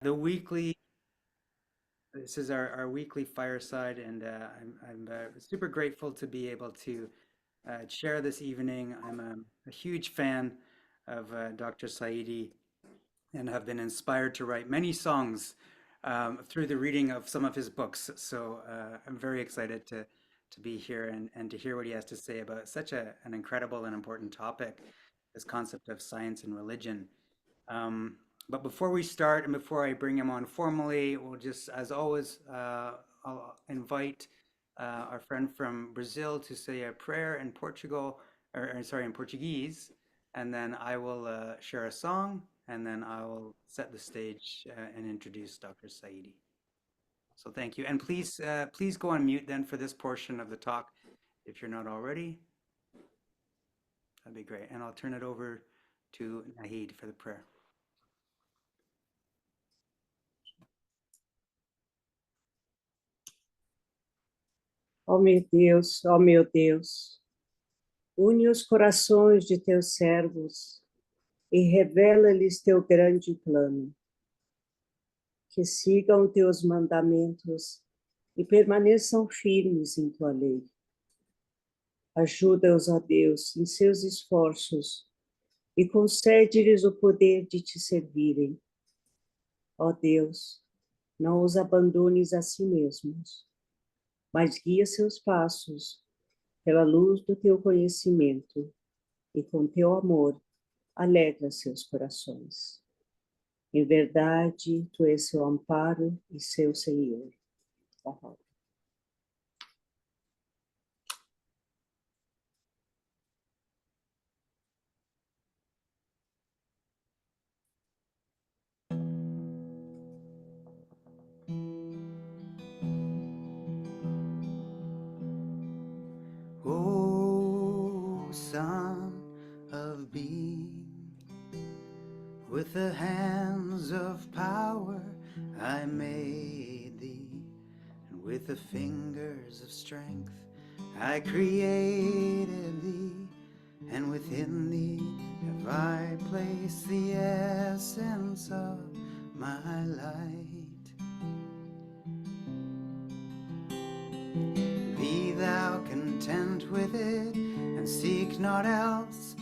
The weekly, this is our weekly fireside, and I'm super grateful to be able to share this evening. I'm a huge fan of Dr. Saidi and have been inspired to write many songs through the reading of some of his books. So I'm very excited to be here and to hear what he has to say about such an incredible and important topic, this concept of science and religion. Um, but before we start and before I bring him on formally, we'll just, as always, I'll invite our friend from Brazil to say a prayer in Portugal, or sorry, in Portuguese, and then I will share a song, and then I will set the stage and introduce Dr. Saidi. So thank you, and please go on mute then for this portion of the talk if you're not already. That'd be great, and I'll turn it over to Nahid for the prayer. Ó meu Deus, une os corações de teus servos e revela-lhes teu grande plano. Que sigam teus mandamentos e permaneçam firmes em tua lei. Ajuda-os, ó Deus, em seus esforços e concede-lhes o poder de te servirem. Ó Deus, não os abandones a si mesmos, mas guia seus passos pela luz do teu conhecimento e com teu amor alegra seus corações. Em verdade, tu és seu amparo e seu Senhor. Baha'is. O Son of Being, with the hands of power I made thee, and with the fingers of strength I created thee, and within thee have I placed the essence of my light. Be thou content with it, and seek not else,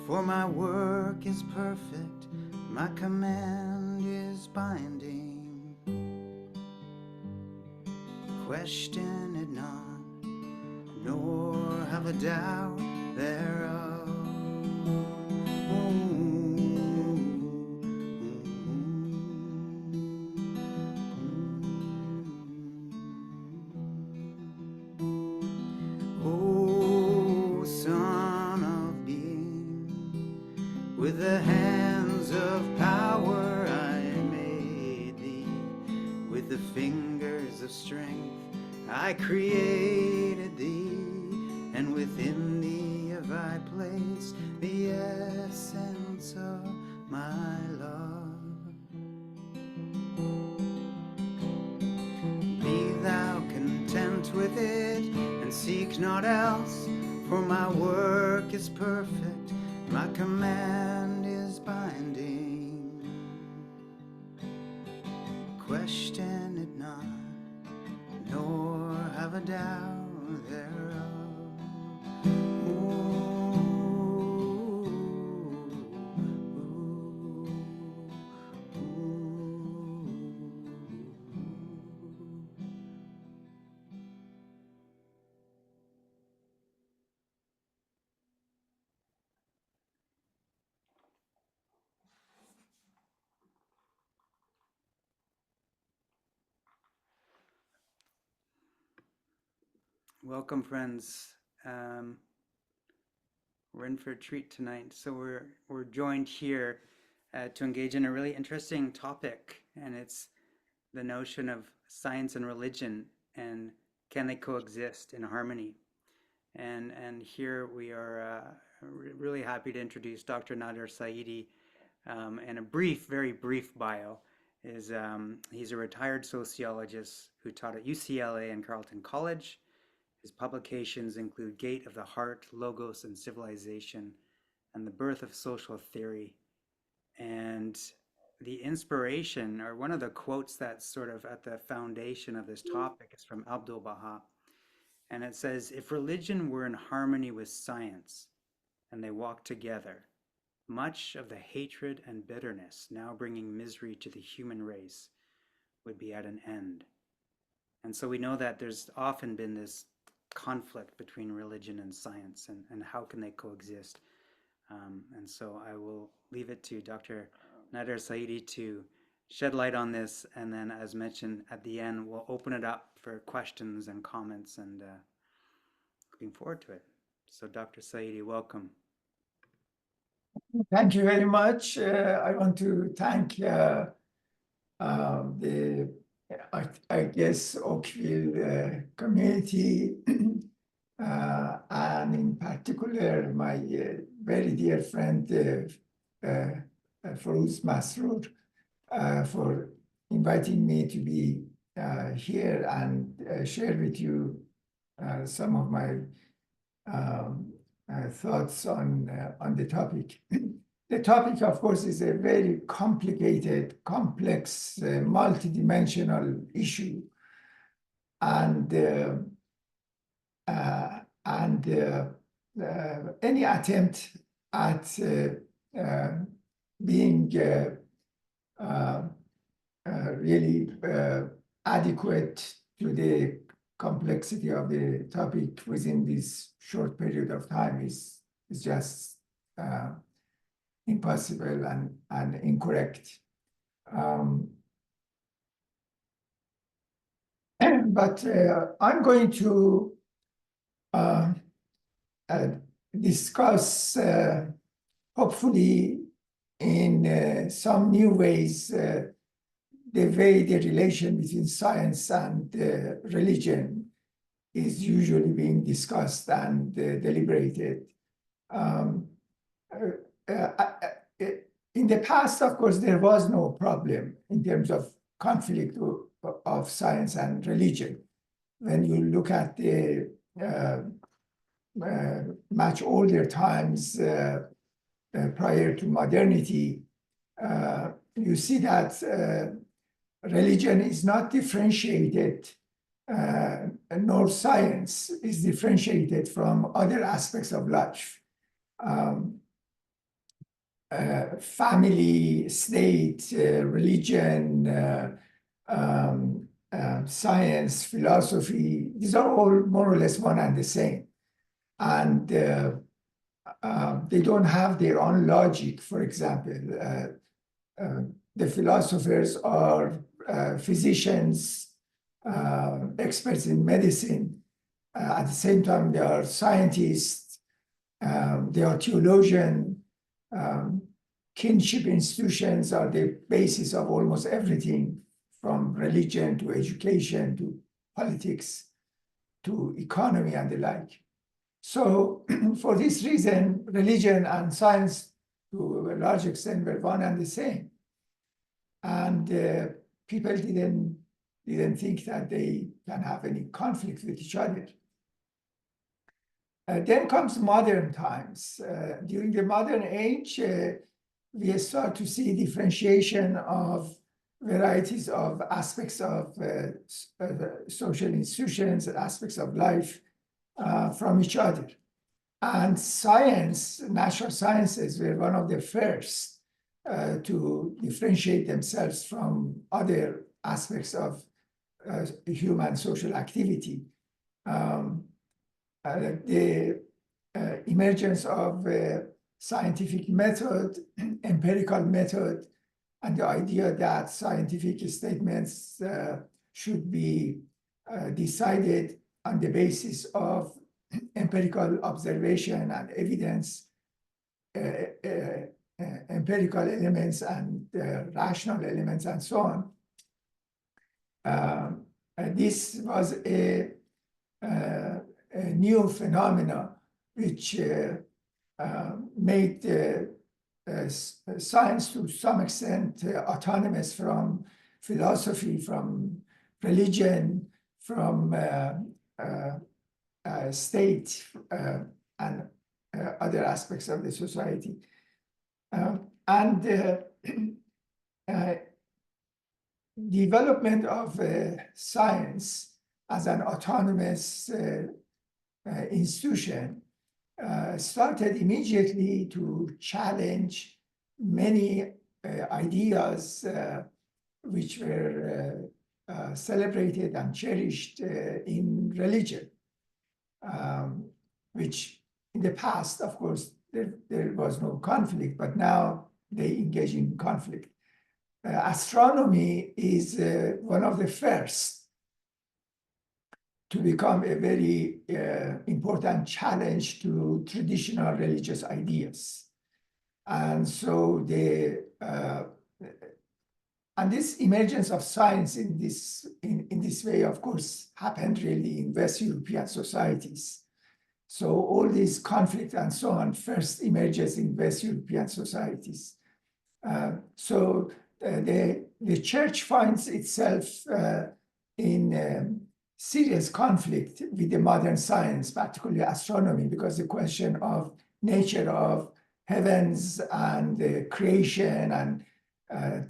for my work is perfect, my command is binding. Question it not, nor have a doubt thereof. With the hands of power I made thee, with the fingers of strength I created thee, and within thee have I placed the essence of my love. Be thou content with it, and seek not else, for my work is perfect, my command is binding. Question it not, nor have a doubt thereof. Welcome, friends. We're in for a treat tonight. So we're joined here to engage in a really interesting topic, and it's the notion of science and religion, and can they coexist in harmony? And here we are really happy to introduce Dr. Nader Saiedi, and a very brief bio is he's a retired sociologist who taught at UCLA and Carleton College. His publications include Gate of the Heart, Logos and Civilization, and The Birth of Social Theory. And the inspiration, or one of the quotes that's sort of at the foundation of this topic, is from Abdul Baha. And it says, if religion were in harmony with science and they walked together, much of the hatred and bitterness now bringing misery to the human race would be at an end. And so we know that there's often been this conflict between religion and science, and how can they coexist. And so I will leave it to Dr. Nader Saiedi to shed light on this. And then, as mentioned, at the end, we'll open it up for questions and comments, and looking forward to it. So Dr. Saiedi, welcome. Thank you very much. I want to thank the, I guess, Oakville community, and in particular, my very dear friend, Farouz Masroor, for inviting me to be here and share with you some of my thoughts on the topic. The topic, of course, is a very complicated, complex, multidimensional issue, and any attempt at being really adequate to the complexity of the topic within this short period of time is just impossible and incorrect. But I'm going to discuss, hopefully in some new ways, the way the relation between science and religion is usually being discussed and deliberated. In the past, of course, there was no problem in terms of conflict of science and religion. When you look at the much older times prior to modernity, you see that religion is not differentiated, nor science is differentiated from other aspects of life. Family, state, religion, science, philosophy, these are all more or less one and the same. And they don't have their own logic. For example, the philosophers are physicians, experts in medicine. At the same time, they are scientists, they are theologians. Kinship institutions are the basis of almost everything, from religion to education to politics to economy and the like. So for this reason, religion and science to a large extent were one and the same. And people didn't think that they can have any conflict with each other. Then comes modern times. During the modern age, we start to see differentiation of varieties of aspects of social institutions, aspects of life from each other. And science, natural sciences, were one of the first to differentiate themselves from other aspects of human social activity. The emergence of scientific method, empirical method, and the idea that scientific statements should be decided on the basis of empirical observation and evidence, empirical elements and rational elements, and so on. This was a new phenomena which made science to some extent autonomous from philosophy, from religion, from state, and other aspects of the society. And uh, development of science as an autonomous institution started immediately to challenge many ideas which were celebrated and cherished in religion, which in the past, of course, there was no conflict, but now they engage in conflict. Astronomy is one of the first to become a very important challenge to traditional religious ideas. And so and this emergence of science in this way, of course, happened really in West European societies. So all these conflicts and so on first emerges in West European societies. So the church finds itself in serious conflict with the modern science, particularly astronomy, because the question of nature of heavens and creation and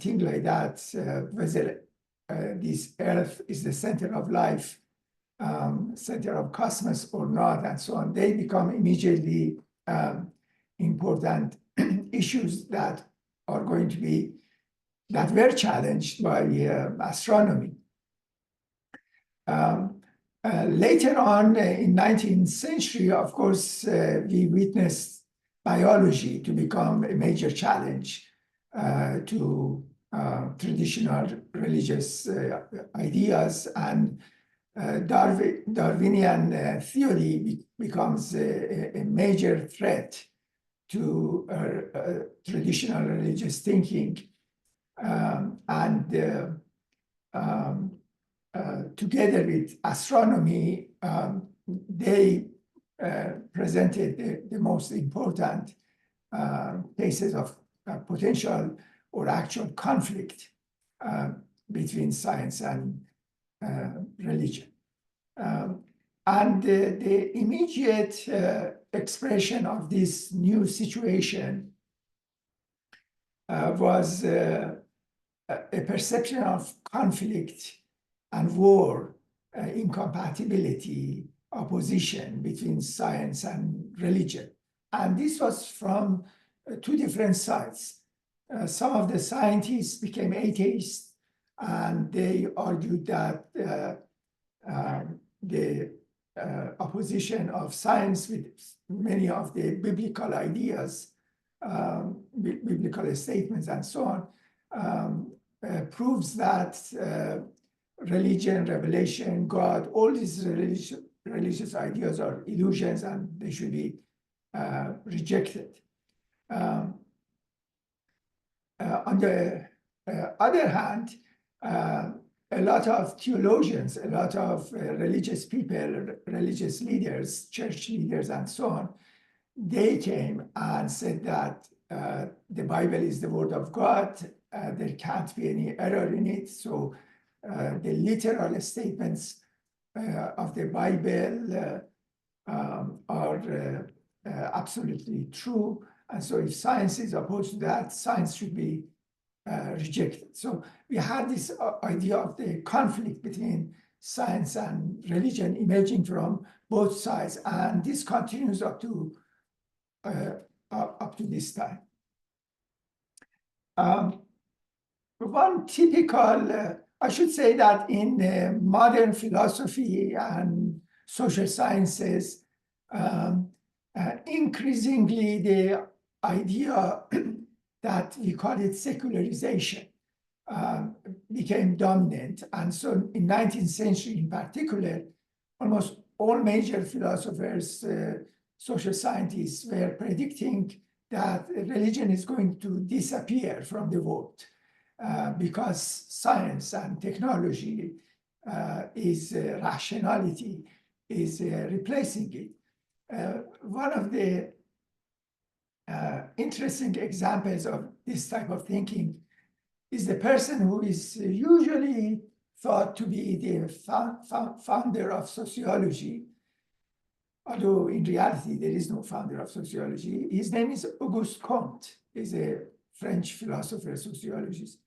things like that, whether this earth is the center of life, center of cosmos or not, and so on, they become immediately important issues that are going to be, that were challenged by astronomy. Later on in 19th century, of course, we witnessed biology to become a major challenge to traditional religious ideas, and Darwinian theory becomes a major threat to traditional religious thinking. Together with astronomy, they presented the most important cases of potential or actual conflict between science and religion. And the immediate expression of this new situation was a perception of conflict and war, incompatibility, opposition between science and religion. And this was from two different sides. Some of the scientists became atheists, and they argued that the opposition of science with many of the biblical ideas, biblical statements and so on, proves that religion, revelation, God, all these religious ideas are illusions and they should be rejected. On the other hand, a lot of theologians, a lot of religious people, religious leaders, church leaders, and so on, they came and said that the Bible is the word of God. There can't be any error in it. So the literal statements of the Bible are absolutely true. And so if science is opposed to that, science should be rejected. So we had this idea of the conflict between science and religion emerging from both sides. And this continues up to this time. One typical, I should say that in modern philosophy and social sciences, increasingly the idea that we call it secularization became dominant. And so in 19th century in particular, almost all major philosophers, social scientists were predicting that religion is going to disappear from the world because science and technology is rationality is replacing it. One of the interesting examples of this type of thinking is the person who is usually thought to be the founder of sociology, although in reality there is no founder of sociology. His name is Auguste Comte. He's a French philosopher, sociologist.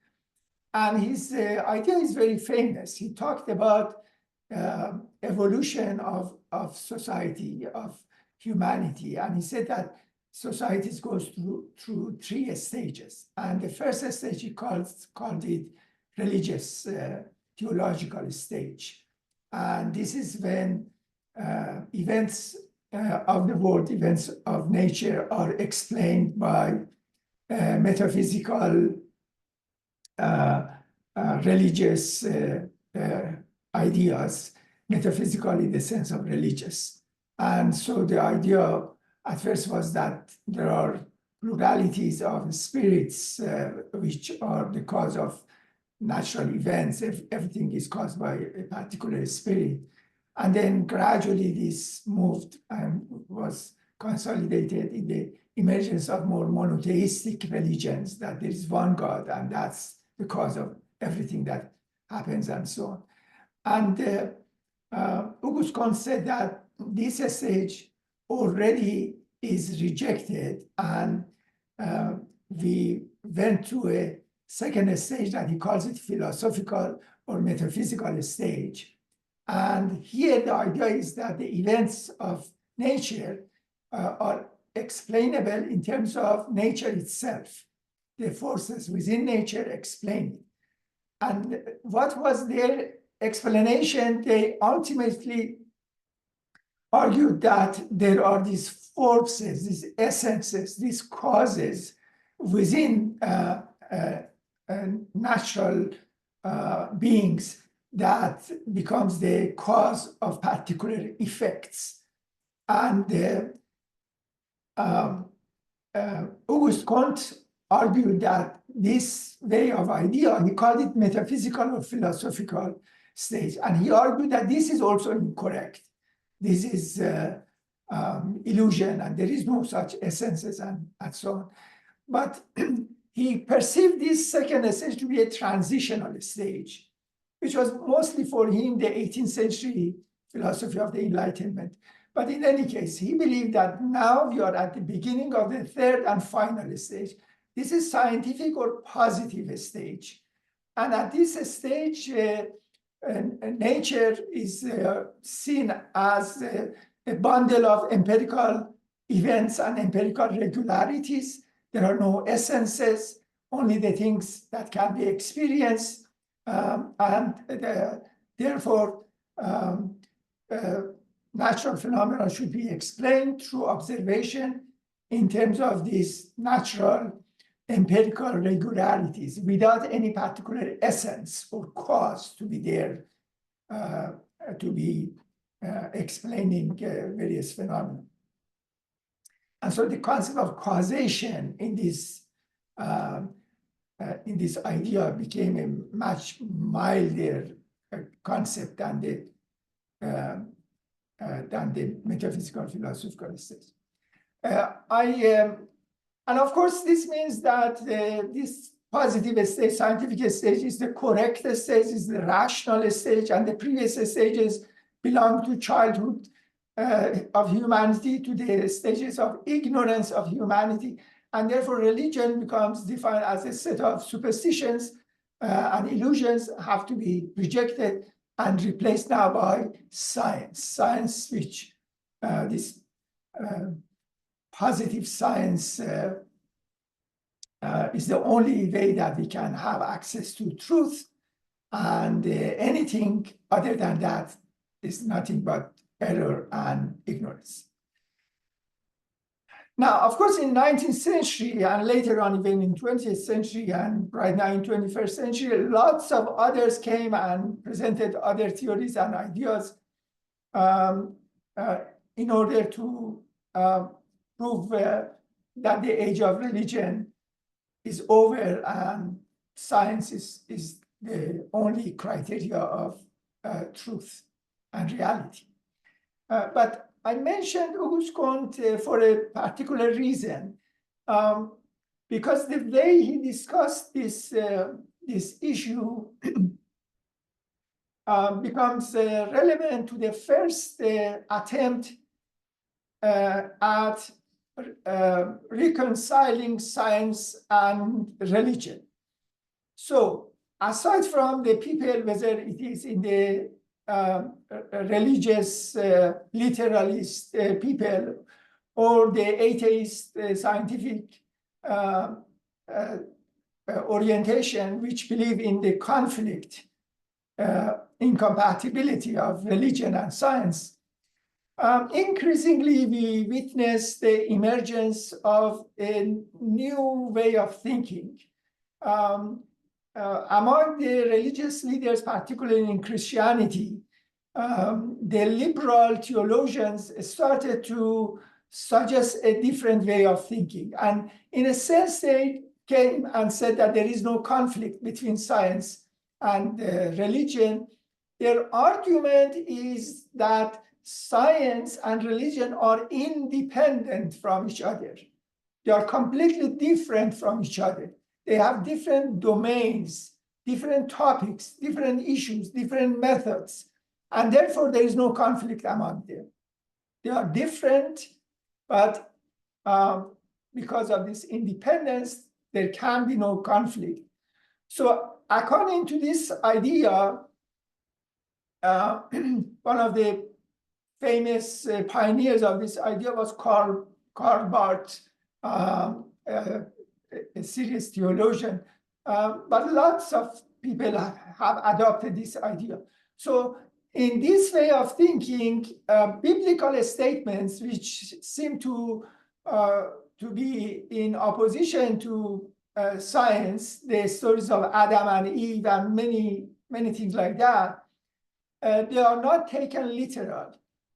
And his idea is very famous. He talked about evolution of society, of humanity. And he said that societies goes through three stages. And the first stage he called it religious, theological stage. And this is when events of the world, events of nature are explained by metaphysical, religious ideas, metaphysical in the sense of religious. And so the idea at first was that there are pluralities of spirits which are the cause of natural events. Everything is caused by a particular spirit. And then gradually this moved and was consolidated in the emergence of more monotheistic religions, that there is one God and that's the cause of everything that happens and so on. And Auguste Comte said that this stage already is rejected, and we went to a second stage that he calls it philosophical or metaphysical stage. And here the idea is that the events of nature are explainable in terms of nature itself. The forces within nature explain it. And what was their explanation? They ultimately argued that there are these forces, these essences, these causes within natural beings that becomes the cause of particular effects. And Auguste Comte argued that this way of idea, he called it metaphysical or philosophical stage, and he argued that this is also incorrect. This is illusion, and there is no such essences and so on. But he perceived this second stage to be a transitional stage, which was mostly for him the 18th century philosophy of the Enlightenment. But in any case, he believed that now we are at the beginning of the third and final stage. This is scientific or positive stage. And at this stage, nature is seen as a bundle of empirical events and empirical regularities. There are no essences, only the things that can be experienced. Therefore, natural phenomena should be explained through observation in terms of these natural empirical regularities without any particular essence or cause to be there to be explaining various phenomena. And so the concept of causation in this idea became a much milder concept than the metaphysical philosophical stage. And of course, this means that this positive stage, scientific stage, is the correct stage, is the rational stage, and the previous stages belong to childhood of humanity, to the stages of ignorance of humanity. And therefore, religion becomes defined as a set of superstitions and illusions have to be rejected and replaced now by science. Science, which this positive science is the only way that we can have access to truth, and anything other than that is nothing but error and ignorance. Now, of course, in 19th century and later on even in 20th century and right now in 21st century, lots of others came and presented other theories and ideas in order to prove that the age of religion is over and science is the only criteria of truth and reality. But I mentioned Auguste Comte for a particular reason, because the way he discussed this issue becomes relevant to the first attempt at reconciling science and religion. So aside from the people, whether it is in the religious literalist people or the atheist scientific orientation, which believe in the conflict, incompatibility of religion and science, increasingly we witness the emergence of a new way of thinking. Among the religious leaders, particularly in Christianity, the liberal theologians started to suggest a different way of thinking. And in a sense, they came and said that there is no conflict between science and religion. Their argument is that science and religion are independent from each other. They are completely different from each other. They have different domains, different topics, different issues, different methods, and therefore there is no conflict among them. They are different, but because of this independence, there can be no conflict. So according to this idea, one of the famous pioneers of this idea was Karl Barth, a serious theologian, but lots of people have adopted this idea. So in this way of thinking, biblical statements which seem to be in opposition to science, the stories of Adam and Eve and many things like that, they are not taken literal.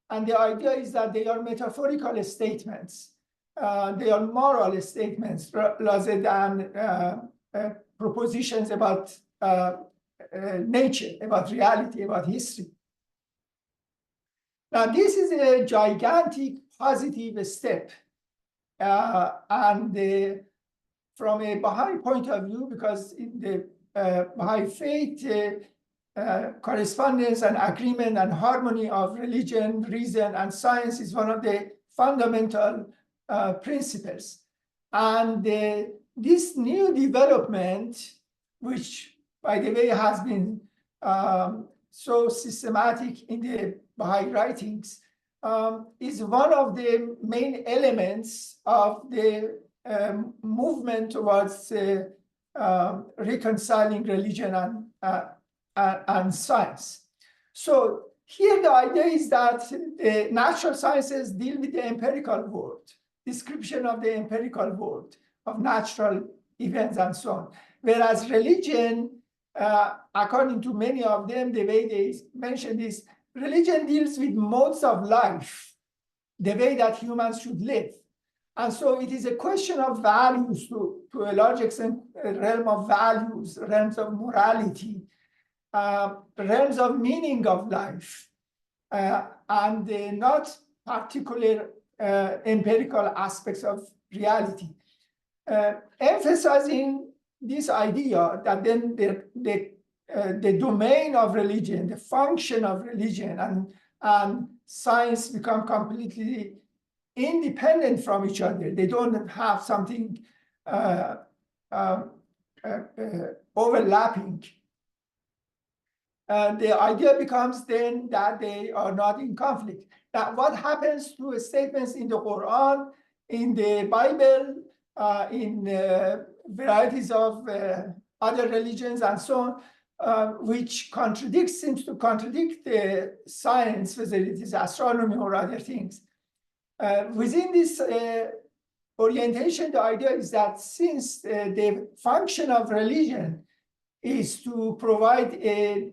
And the idea is that they are metaphorical statements. They are moral statements rather than propositions about nature, about reality, about history. Now, this is a gigantic positive step. And from a Baha'i point of view, because in the Baha'i faith, correspondence and agreement and harmony of religion, reason, and science is one of the fundamental principles. And this new development, which, by the way, has been so systematic in the Baha'i writings, is one of the main elements of the movement towards reconciling religion and science. So here the idea is that the natural sciences deal with the empirical world, description of the empirical world, of natural events and so on. Whereas religion, according to many of them, the way they mention this, religion deals with modes of life, the way that humans should live. And so it is a question of values to a large extent, a realm of values, realms of morality, realms of meaning of life, and not particular empirical aspects of reality. Emphasizing this idea that then the domain of religion, the function of religion and science become completely independent from each other. They don't have something overlapping. The idea becomes then that they are not in conflict. Now, what happens to statements in the Quran, in the Bible, in varieties of other religions and so on, which seems to contradict the science, whether it is astronomy or other things. Within this orientation, the idea is that since the function of religion is to provide a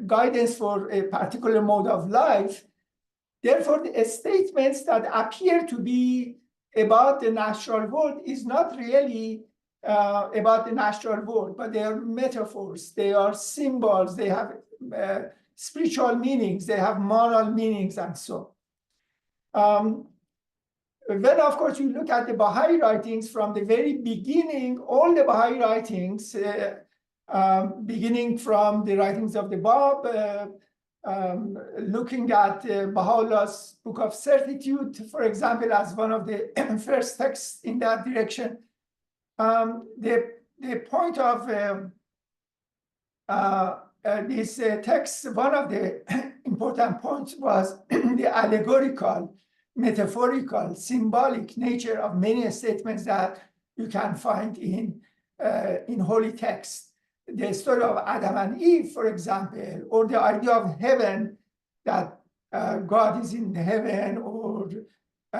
guidance for a particular mode of life, therefore the statements that appear to be about the natural world is not really about the natural world, but they are metaphors, they are symbols, they have spiritual meanings, they have moral meanings, and so on. When, of course, you look at the Baha'i writings from the very beginning, all the Baha'i writings, beginning from the writings of the Bab, looking at Baha'u'llah's Book of Certitude, for example, as one of the first texts in that direction, the point of this text, one of the important points was the allegorical, metaphorical, symbolic nature of many statements that you can find in holy text. The story of Adam and Eve, for example, or the idea of heaven, that God is in heaven, or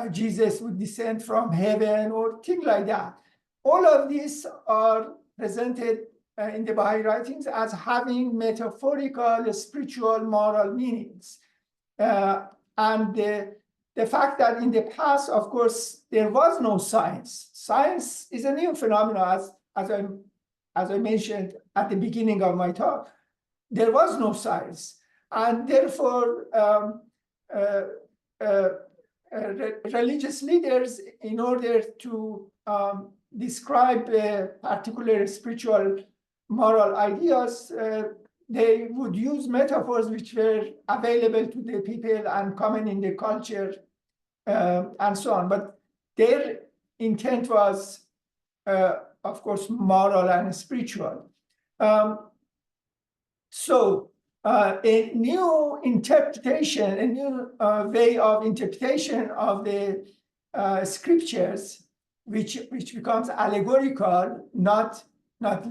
Jesus would descend from heaven, or things like that. All of these are presented in the Baha'i writings as having metaphorical, spiritual, moral meanings. And the fact that in the past, of course, there was no science. Science is a new phenomenon, as I mentioned at the beginning of my talk. There was no science. And therefore, religious leaders, in order to describe particular spiritual moral ideas, they would use metaphors which were available to the people and common in the culture, and so on. But their intent was, of course, moral and spiritual. So a new interpretation, a new way of interpretation of the scriptures, which becomes allegorical, not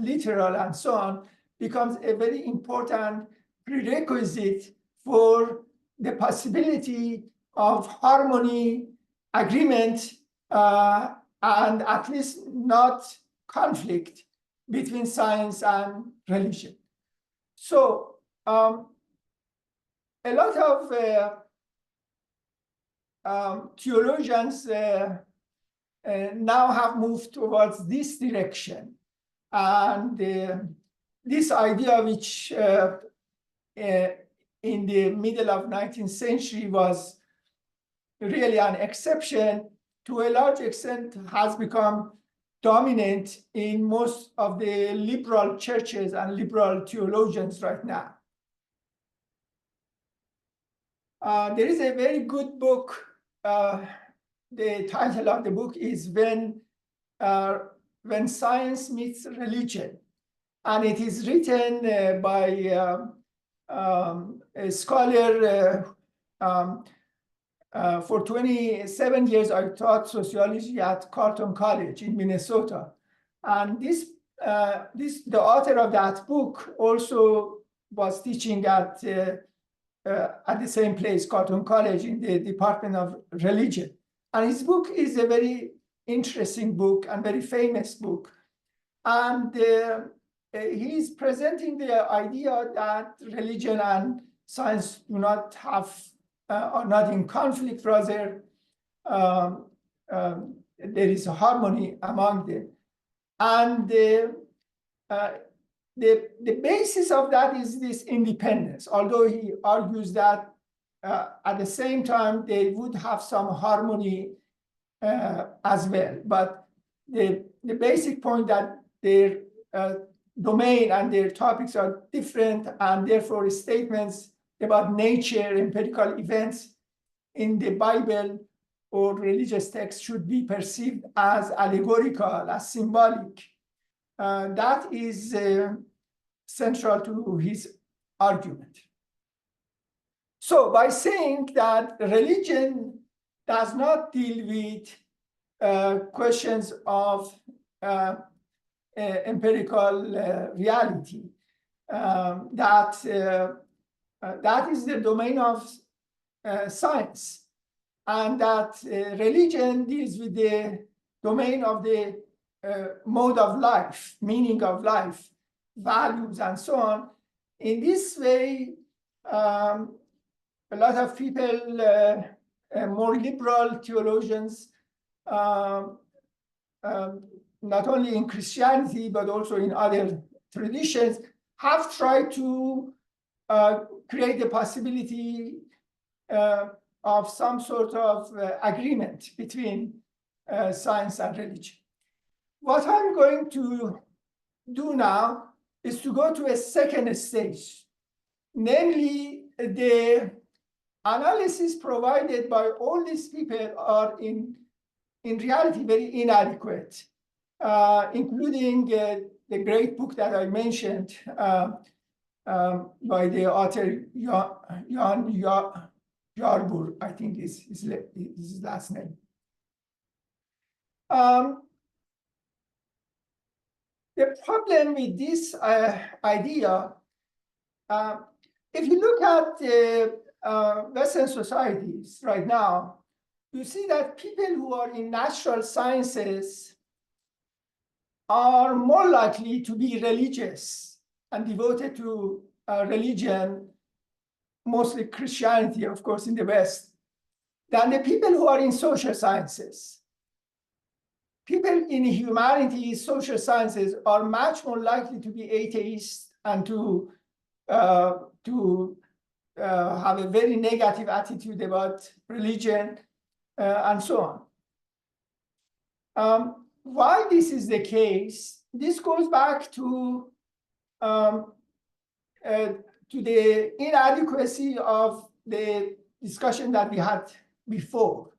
literal, and so on, becomes a very important prerequisite for the possibility of harmony, agreement, and at least not conflict between science and religion. So a lot of theologians now have moved towards this direction. And this idea, which in the middle of 19th century was really an exception, to a large extent has become dominant in most of the liberal churches and liberal theologians right now. There is a very good book. The title of the book is When Science Meets Religion. And it is written by a scholar. For 27 years, I taught sociology at Carleton College in Minnesota. And the author of that book also was teaching at the same place, Carleton College, in the Department of Religion. And his book is a very interesting book and very famous book. And he's presenting the idea that religion and science do not have, are not in conflict, rather there is a harmony among them. And the basis of that is this independence, although he argues that at the same time they would have some harmony as well. But the basic point that their domain and their topics are different, and therefore statements about nature, empirical events in the Bible or religious text should be perceived as allegorical, as symbolic. That is central to his argument. So by saying that religion does not deal with questions of empirical reality, that is the domain of science, and that religion deals with the domain of the mode of life, meaning of life, values, and so on. In this way, a lot of people, more liberal theologians, not only in Christianity, but also in other traditions, have tried to create the possibility of some sort of agreement between science and religion. What I'm going to do now is to go to a second stage, namely the analysis provided by all these people are in reality very inadequate, including the great book that I mentioned, by the author Jan Yarbur, I think is his last name. The problem with this idea, if you look at the Western societies right now, you see that people who are in natural sciences are more likely to be religious and devoted to religion, mostly Christianity, of course, in the West, than the people who are in social sciences. People in humanities, social sciences are much more likely to be atheists and to have a very negative attitude about religion and so on. Why this is the case? This goes back to the inadequacy of the discussion that we had before.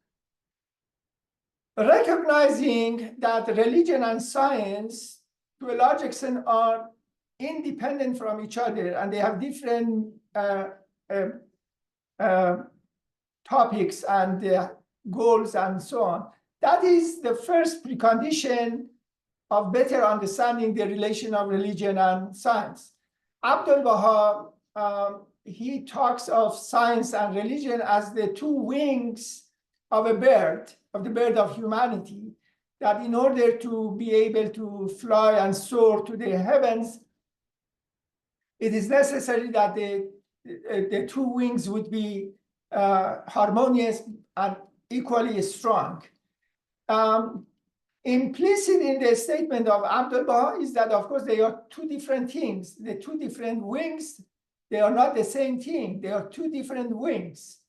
Recognizing that religion and science, to a large extent, are independent from each other and they have different topics and goals and so on. That is the first precondition of better understanding the relation of religion and science. Abdul Baha, he talks of science and religion as the two wings of a bird, of the bird of humanity, that in order to be able to fly and soar to the heavens, it is necessary that the two wings would be harmonious and equally strong. Implicit in the statement of Abdul Baha is that, of course, they are two different things. The two different wings, they are not the same thing. They are two different wings.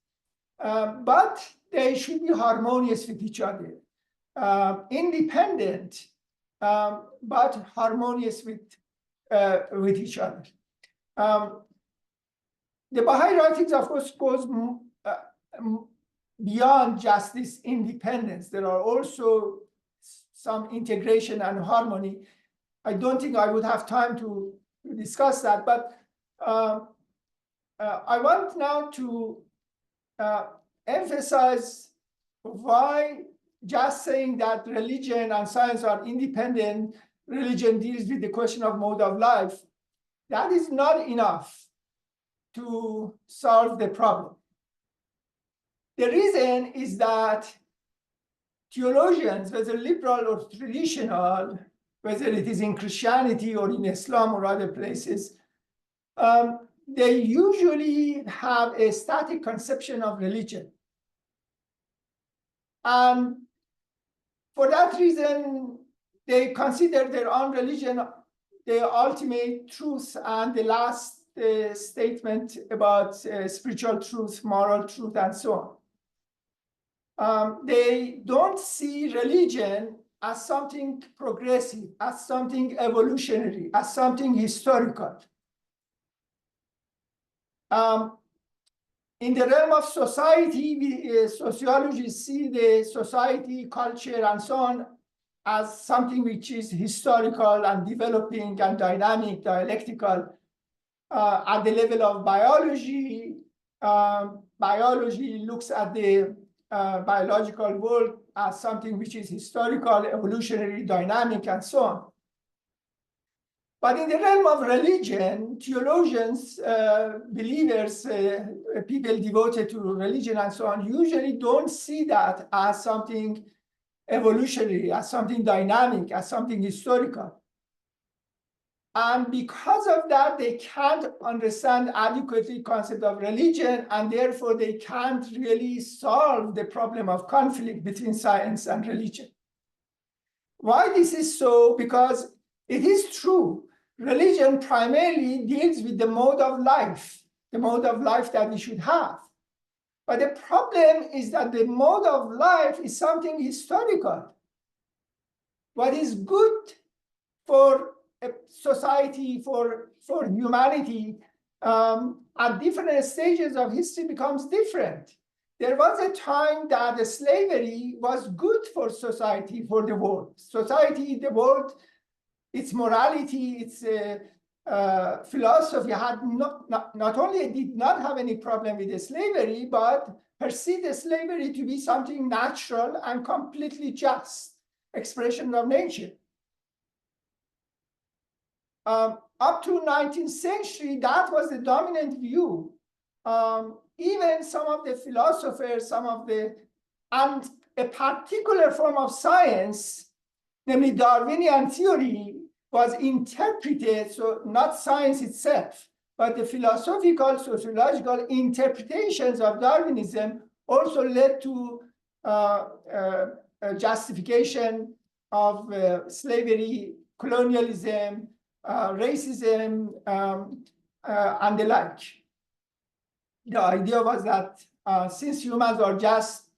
But they should be harmonious with each other. Independent, but harmonious with each other. The Baha'i writings, of course, goes beyond just this independence. There are also some integration and harmony. I don't think I would have time to discuss that, but I want now to emphasize why just saying that religion and science are independent, religion deals with the question of mode of life, that is not enough to solve the problem. The reason is that theologians, whether liberal or traditional, whether it is in Christianity or in Islam or other places, they usually have a static conception of religion. And for that reason, they consider their own religion the ultimate truth and the last statement about spiritual truth, moral truth, and so on. They don't see religion as something progressive, as something evolutionary, as something historical. In the realm of society, sociologists see the society, culture, and so on as something which is historical and developing and dynamic, dialectical. At the level of biology, biology looks at the biological world as something which is historical, evolutionary, dynamic, and so on. But in the realm of religion, theologians, believers, people devoted to religion and so on, usually don't see that as something evolutionary, as something dynamic, as something historical. And because of that, they can't understand adequately the concept of religion, and therefore they can't really solve the problem of conflict between science and religion. Why this is so? Because it is true, religion primarily deals with the mode of life that we should have. But the problem is that the mode of life is something historical. What is good for a society, for humanity, at different stages of history becomes different. There was a time that slavery was good for society, for the world. Society, the world, its morality, its philosophy had not only did not have any problem with slavery, but perceived slavery to be something natural and completely just expression of nature. Up to 19th century, that was the dominant view. Even some of the philosophers, and a particular form of science, namely Darwinian theory, was interpreted, so not science itself, but the philosophical, sociological interpretations of Darwinism also led to a justification of slavery, colonialism, racism, and the like. The idea was that since humans are just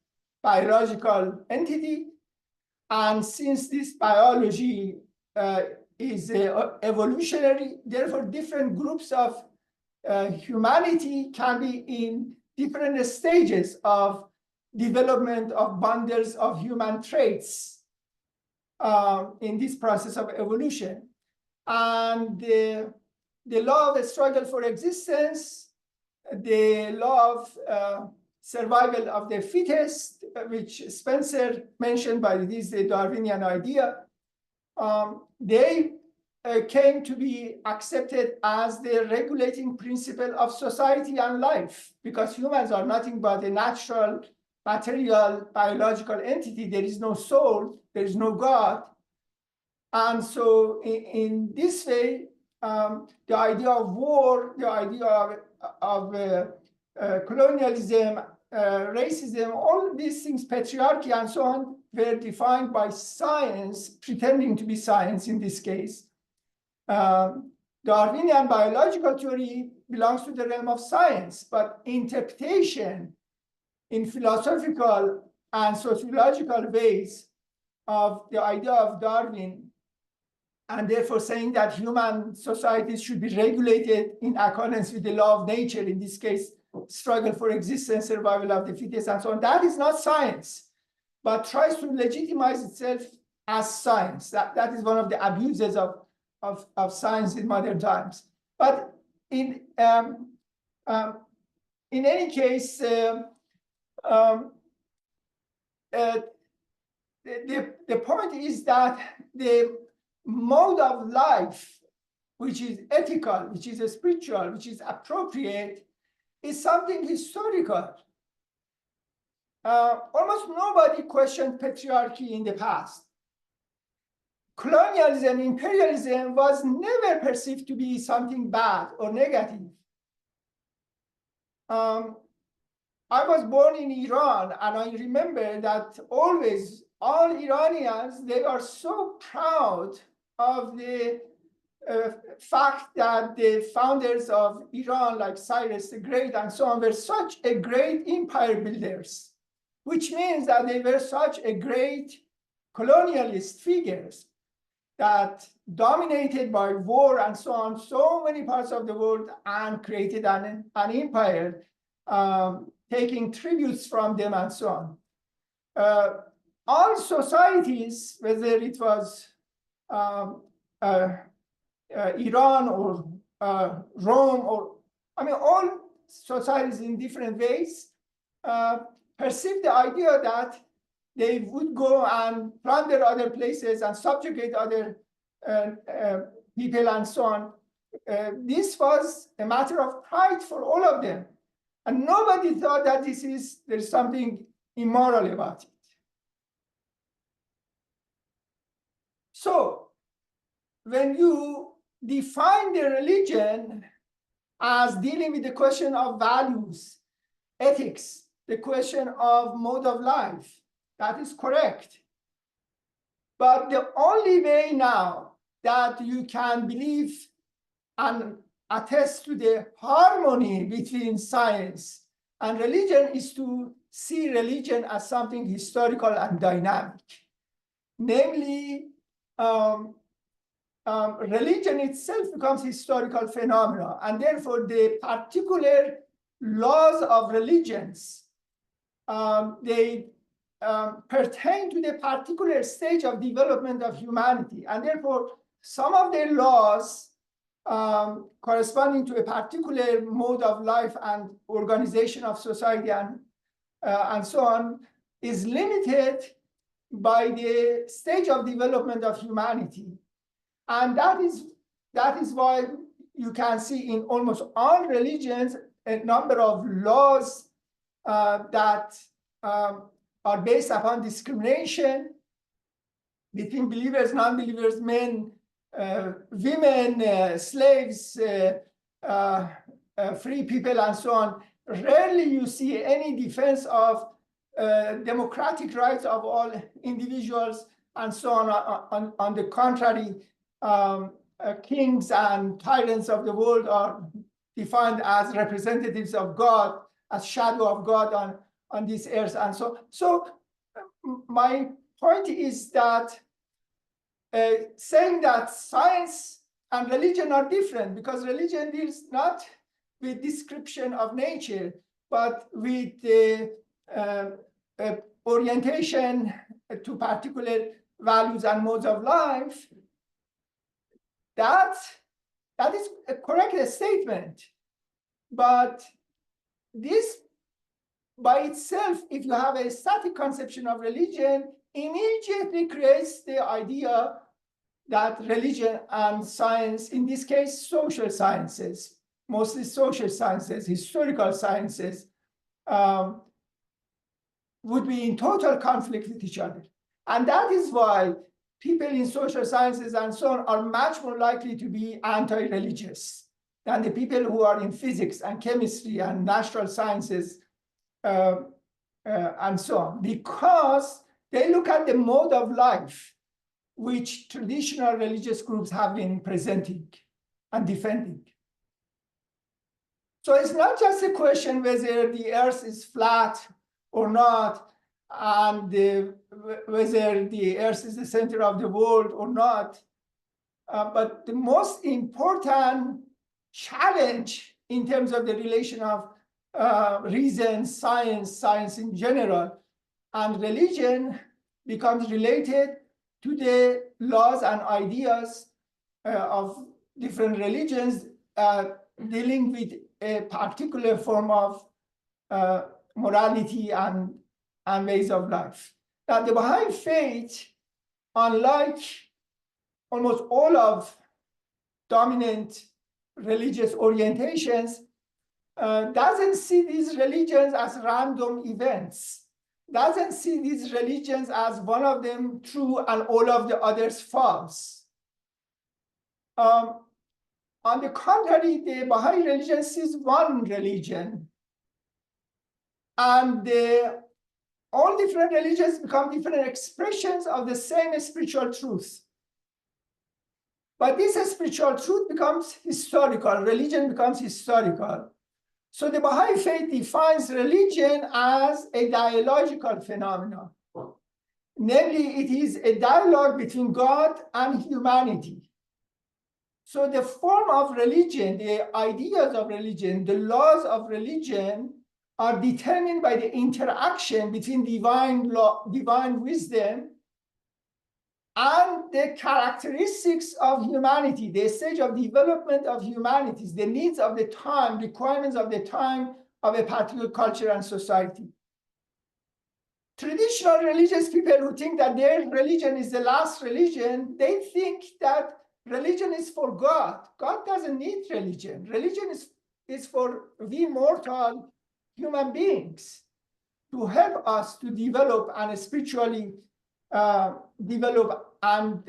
biological entity, and since this biology is evolutionary, therefore different groups of humanity can be in different stages of development of bundles of human traits in this process of evolution. And the law of struggle for existence, the law of survival of the fittest, which Spencer mentioned, but it is the Darwinian idea, they came to be accepted as the regulating principle of society and life, because humans are nothing but a natural, material, biological entity. There is no soul, there is no God. And so in this way, the idea of war, the idea of colonialism, racism, all these things, patriarchy and so on, were defined by science, pretending to be science in this case. Darwinian biological theory belongs to the realm of science, but interpretation in philosophical and sociological ways of the idea of Darwin, and therefore saying that human societies should be regulated in accordance with the law of nature, in this case, struggle for existence, survival of the fittest, and so on. That is not science, but tries to legitimize itself as science. That is one of the abuses of science in modern times. But in any case, the point is that the mode of life, which is ethical, which is spiritual, which is appropriate, is something historical. Almost nobody questioned patriarchy in the past. Colonialism, imperialism was never perceived to be something bad or negative. I was born in Iran, and I remember that always all Iranians, they are so proud of the fact that the founders of Iran, like Cyrus the Great and so on, were such a great empire builders, which means that they were such a great colonialist figures that dominated by war and so on, so many parts of the world, and created an empire, taking tributes from them and so on. All societies, whether it was Iran or Rome, or all societies in different ways perceive the idea that they would go and plunder other places and subjugate other people and so on. This was a matter of pride for all of them, and nobody thought that there's something immoral about it. So when you define the religion as dealing with the question of values, ethics, the question of mode of life, that is correct. But the only way now that you can believe and attest to the harmony between science and religion is to see religion as something historical and dynamic. Namely, religion itself becomes historical phenomena, and therefore the particular laws of religions, they pertain to the particular stage of development of humanity, and therefore some of their laws corresponding to a particular mode of life and organization of society and so on, is limited by the stage of development of humanity. And that is why you can see in almost all religions a number of laws that are based upon discrimination between believers, non-believers, men, women, slaves, free people, and so on. Rarely you see any defense of democratic rights of all individuals, and so on. On the contrary, kings and tyrants of the world are defined as representatives of God, as shadow of God on this earth. And so my point is that saying that science and religion are different, because religion deals not with description of nature, but with orientation to particular values and modes of life, that is a correct statement. But this by itself, if you have a static conception of religion, immediately creates the idea that religion and science, in this case, social sciences, mostly social sciences, historical sciences, would be in total conflict with each other. And that is why people in social sciences and so on are much more likely to be anti-religious than the people who are in physics and chemistry and natural sciences and so on, because they look at the mode of life which traditional religious groups have been presenting and defending. So it's not just a question whether the earth is flat or not, and whether the earth is the center of the world or not, but the most important challenge in terms of the relation of reason, science in general, and religion becomes related to the laws and ideas of different religions dealing with a particular form of morality and ways of life. Now, the Baha'i faith, unlike almost all of dominant religious orientations, doesn't see these religions as random events, doesn't see these religions as one of them true and all of the others false. On the contrary, the Baha'i religion sees one religion, and all different religions become different expressions of the same spiritual truth. But this spiritual truth becomes historical, religion becomes historical. So the Baha'i faith defines religion as a dialogical phenomenon. Namely, it is a dialogue between God and humanity. So the form of religion, the ideas of religion, the laws of religion are determined by the interaction between divine law, divine wisdom, and the characteristics of humanity, the stage of development of humanities, the needs of the time, requirements of the time of a particular culture and society. Traditional religious people who think that their religion is the last religion, they think that religion is for God. God doesn't need religion. Religion is for we mortal human beings to help us to develop and spiritually develop and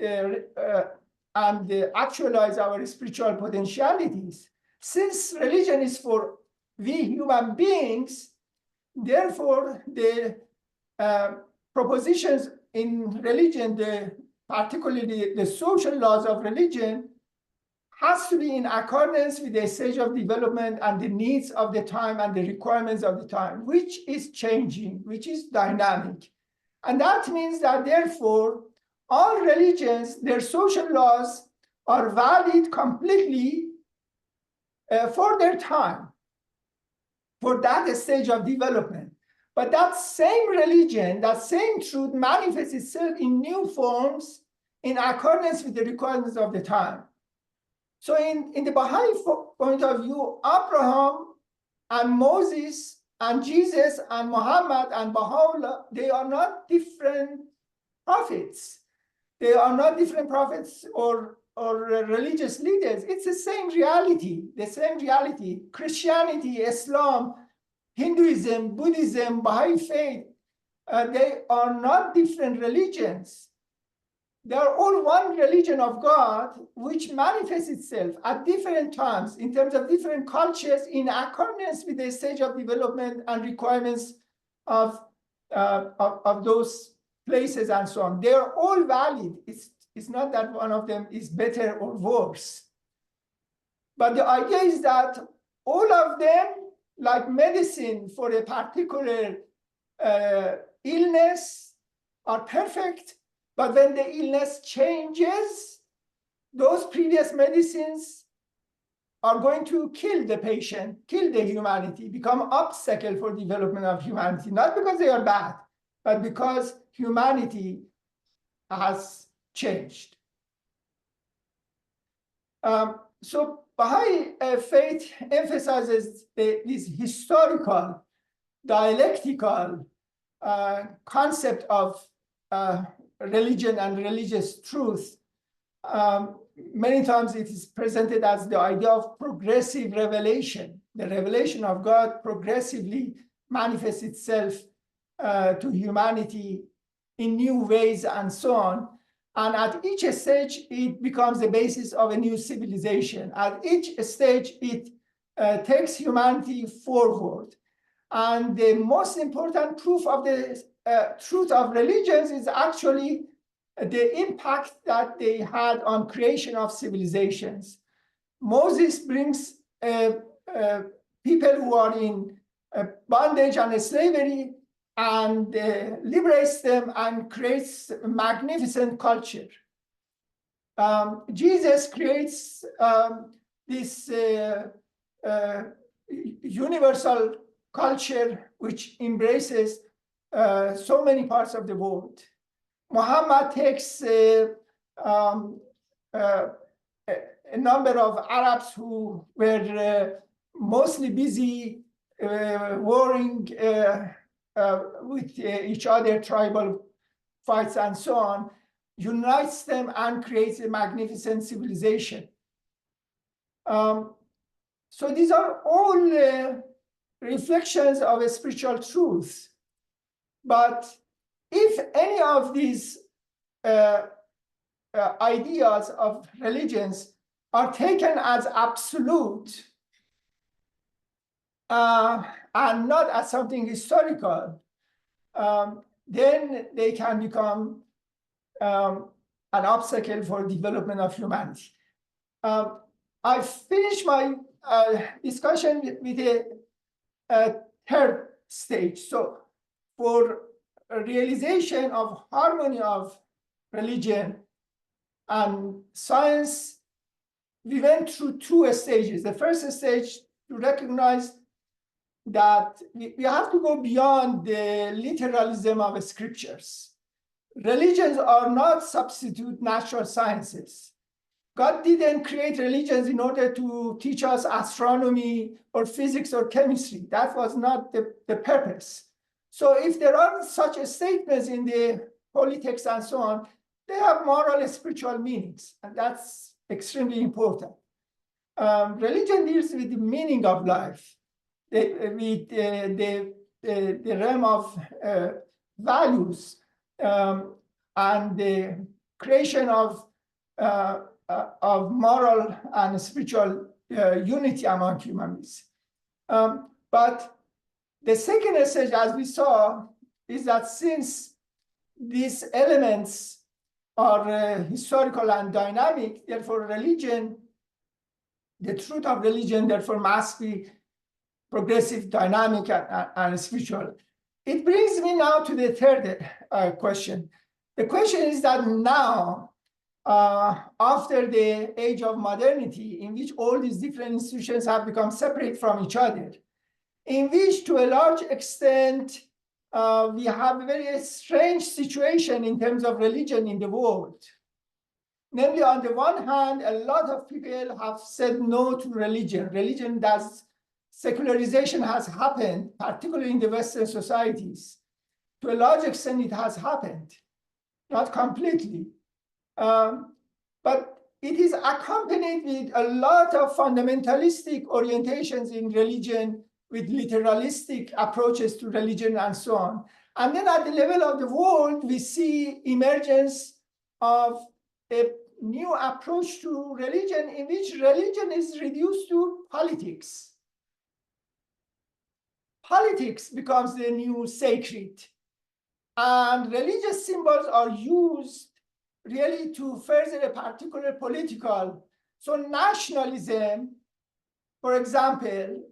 actualize our spiritual potentialities. Since religion is for we human beings, therefore the propositions in religion, particularly the social laws of religion, has to be in accordance with the stage of development and the needs of the time and the requirements of the time, which is changing, which is dynamic. And that means that therefore, all religions, their social laws are valid completely for their time, for that stage of development. But that same religion, that same truth manifests itself in new forms in accordance with the requirements of the time. So in the Baha'i point of view, Abraham and Moses and Jesus and Muhammad and Baha'u'llah, they are not different prophets. They are not different prophets or religious leaders. It's the same reality, the same reality. Christianity, Islam, Hinduism, Buddhism, Baha'i faith, they are not different religions. They are all one religion of God, which manifests itself at different times in terms of different cultures in accordance with the stage of development and requirements of those places and so on. They are all valid. It's not that one of them is better or worse. But the idea is that all of them, like medicine for a particular illness, are perfect. But when the illness changes, those previous medicines are going to kill the patient, kill the humanity, become obstacle for development of humanity, not because they are bad, but because humanity has changed. So Baha'i faith emphasizes this historical, dialectical concept of religion and religious truth. Many times it is presented as the idea of progressive revelation. The revelation of God progressively manifests itself to humanity in new ways and so on. And at each stage, it becomes the basis of a new civilization. At each stage, it takes humanity forward. And the most important proof of the truth of religions is actually the impact that they had on creation of civilizations. Moses brings people who are in bondage and slavery and liberates them and creates a magnificent culture. Jesus creates this universal culture which embraces so many parts of the world. Muhammad takes a number of Arabs who were mostly busy warring with each other, tribal fights and so on, unites them and creates a magnificent civilization. So these are all reflections of a spiritual truth. But if any of these ideas of religions are taken as absolute and not as something historical, then they can become an obstacle for development of humanity. I finished my discussion with a third stage. So for a realization of harmony of religion and science, we went through two stages. The first stage to recognize that we have to go beyond the literalism of scriptures. Religions are not substitute natural sciences. God didn't create religions in order to teach us astronomy or physics or chemistry. That was not the purpose. So if there are such statements in the holy text and so on, they have moral and spiritual meanings, and that's extremely important. Religion deals with the meaning of life, with the realm of values, and the creation of moral and spiritual unity among human beings. But the second stage, as we saw, is that since these elements are historical and dynamic, therefore religion, the truth of religion, therefore must be progressive, dynamic, and spiritual. It brings me now to the third question. The question is that now, after the age of modernity, in which all these different institutions have become separate from each other, in which to a large extent, we have a very strange situation in terms of religion in the world. Namely, on the one hand, a lot of people have said no to religion. Secularization has happened, particularly in the Western societies. To a large extent, it has happened, not completely. But it is accompanied with a lot of fundamentalistic orientations in religion, with literalistic approaches to religion and so on. And then at the level of the world, we see emergence of a new approach to religion in which religion is reduced to politics. Politics becomes the new sacred. And religious symbols are used really to further a particular political. So nationalism, for example,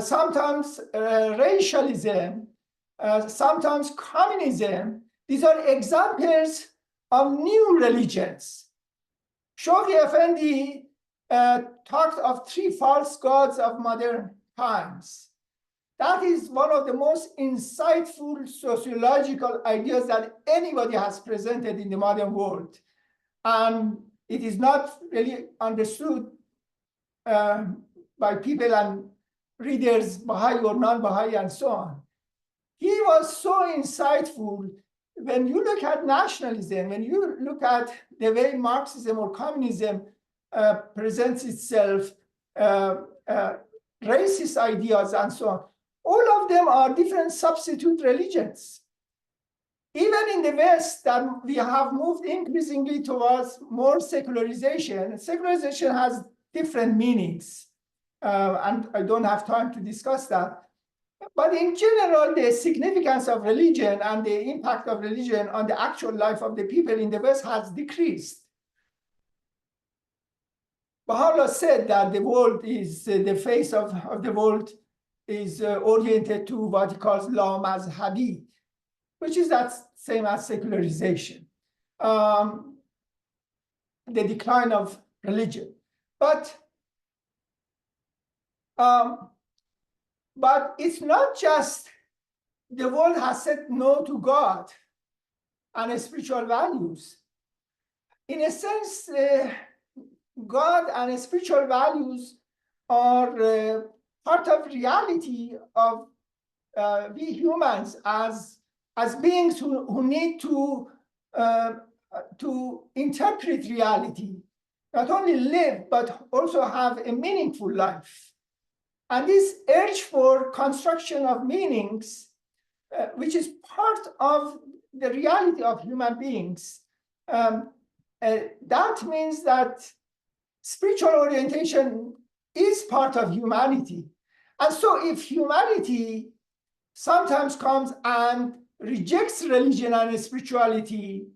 sometimes racialism, sometimes communism, these are examples of new religions. Shoghi Effendi talked of 3 false gods of modern times. That is one of the most insightful sociological ideas that anybody has presented in the modern world. And it is not really understood by people and readers, Baha'i or non-Baha'i and so on. He was so insightful. When you look at nationalism, when you look at the way Marxism or communism presents itself, racist ideas and so on, all of them are different substitute religions. Even in the West, that we have moved increasingly towards more secularization. Secularization has different meanings, and I don't have time to discuss that. But in general, the significance of religion and the impact of religion on the actual life of the people in the West has decreased. Baha'u'llah said that the world is, the face of the world is oriented to what he calls la mazhabi, which is that same as secularization, the decline of religion. But it's not just the world has said no to God and spiritual values. In a sense, God and spiritual values are part of reality of we humans as beings who need to interpret reality, not only live, but also have a meaningful life. And this urge for construction of meanings, which is part of the reality of human beings, that means that spiritual orientation is part of humanity. And so if humanity sometimes comes and rejects religion and spirituality,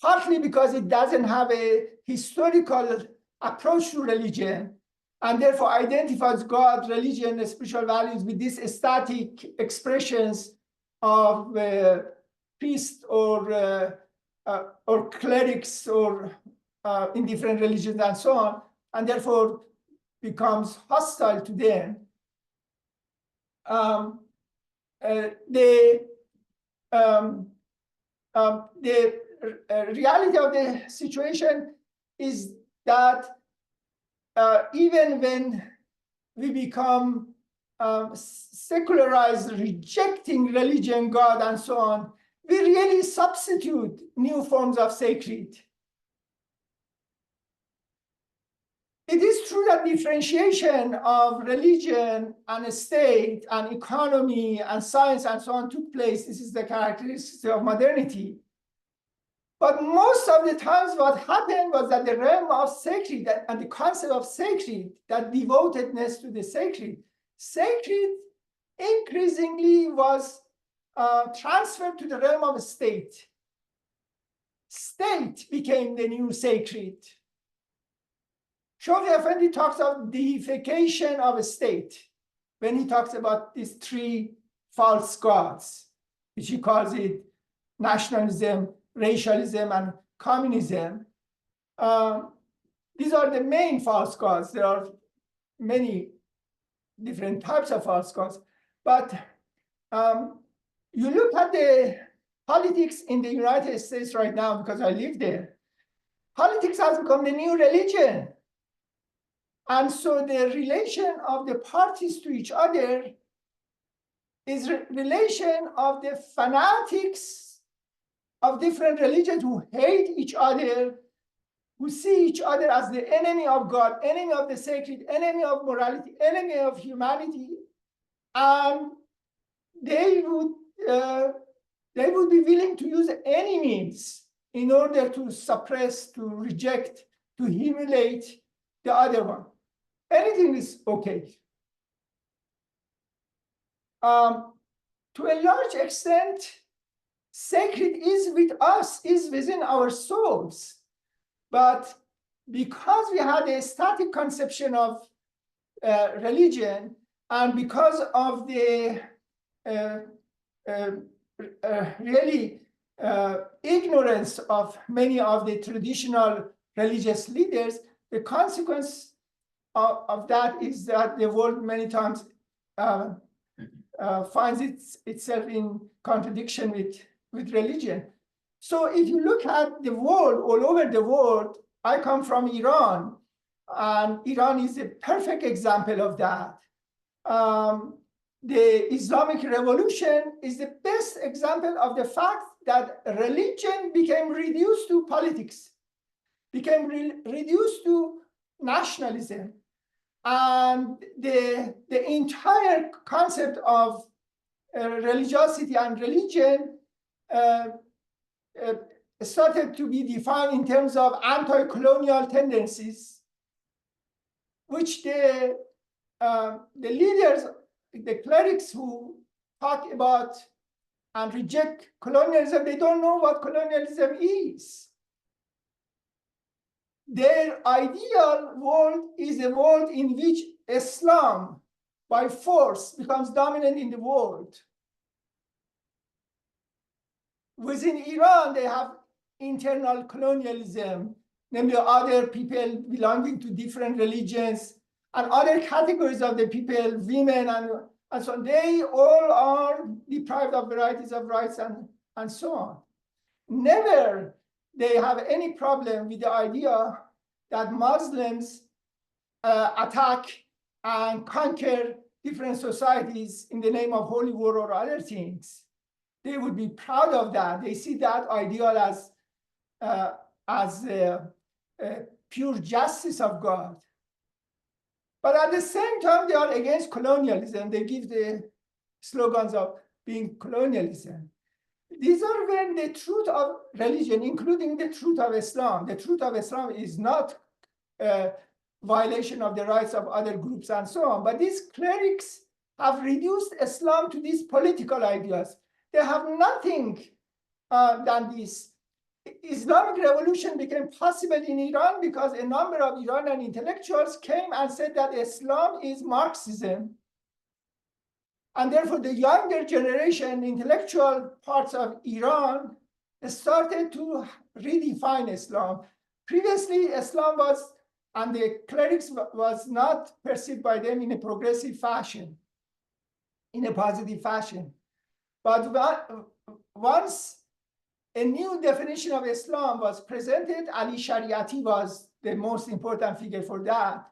partly because it doesn't have a historical approach to religion, and therefore identifies God, religion, and spiritual values with these static expressions of priests or clerics or in different religions and so on, and therefore becomes hostile to them. The reality of the situation is that even when we become secularized, rejecting religion, God, and so on, we really substitute new forms of sacred. It is true that differentiation of religion and state and economy and science and so on took place. This is the characteristic of modernity. But most of the times what happened was that the realm of sacred and the concept of sacred, that devotedness to the sacred increasingly was transferred to the realm of state. State became the new sacred. Shoghi Effendi talks of deification of a state when he talks about these 3 false gods, which he calls it nationalism, racialism, and communism. These are the main false gods. There are many different types of false gods. But you look at the politics in the United States right now, because I live there, politics has become the new religion. And so the relation of the parties to each other is relation of the fanatics of different religions who hate each other, who see each other as the enemy of God, enemy of the sacred, enemy of morality, enemy of humanity, and they would be willing to use any means in order to suppress, to reject, to humiliate the other one. Anything is okay. To a large extent, sacred is with us, is within our souls. But because we had a static conception of religion, and because of the really ignorance of many of the traditional religious leaders, the consequence of that is that the world many times finds itself in contradiction with religion. So if you look at the world, all over the world, I come from Iran, and Iran is a perfect example of that. The Islamic Revolution is the best example of the fact that religion became reduced to politics, became reduced to nationalism. And the entire concept of religiosity and religion started to be defined in terms of anti-colonial tendencies, which the leaders, the clerics who talk about and reject colonialism, they don't know what colonialism is. Their ideal world is a world in which Islam, by force, becomes dominant in the world. Within Iran, they have internal colonialism, namely other people belonging to different religions and other categories of the people, women, and so on. They all are deprived of varieties of rights and so on. Never they have any problem with the idea that Muslims attack and conquer different societies in the name of holy war or other things. They would be proud of that. They see that ideal as pure justice of God. But at the same time, they are against colonialism. They give the slogans of being colonialism. These are when the truth of religion, including the truth of Islam. The truth of Islam is not a violation of the rights of other groups and so on. But these clerics have reduced Islam to these political ideas. They have nothing than this. Islamic revolution became possible in Iran because a number of Iranian intellectuals came and said that Islam is Marxism. And therefore, the younger generation, intellectual parts of Iran, started to redefine Islam. Previously, Islam was, and the clerics was not perceived by them in a progressive fashion, in a positive fashion. But once a new definition of Islam was presented, Ali Shariati was the most important figure for that.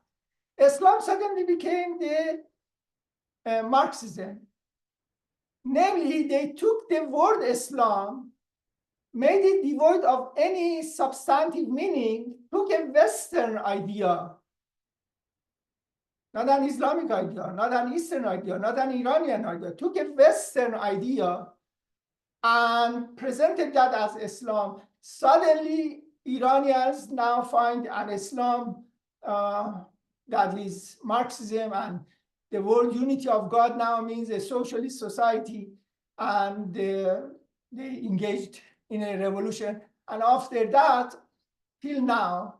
Islam suddenly became the Marxism. Namely, they took the word Islam, made it devoid of any substantive meaning, took a Western idea, not an Islamic idea, not an Eastern idea, not an Iranian idea, took a Western idea and presented that as Islam. Suddenly, Iranians now find an Islam that is Marxism, and the word unity of God now means a socialist society, and they engaged in a revolution. And after that, till now,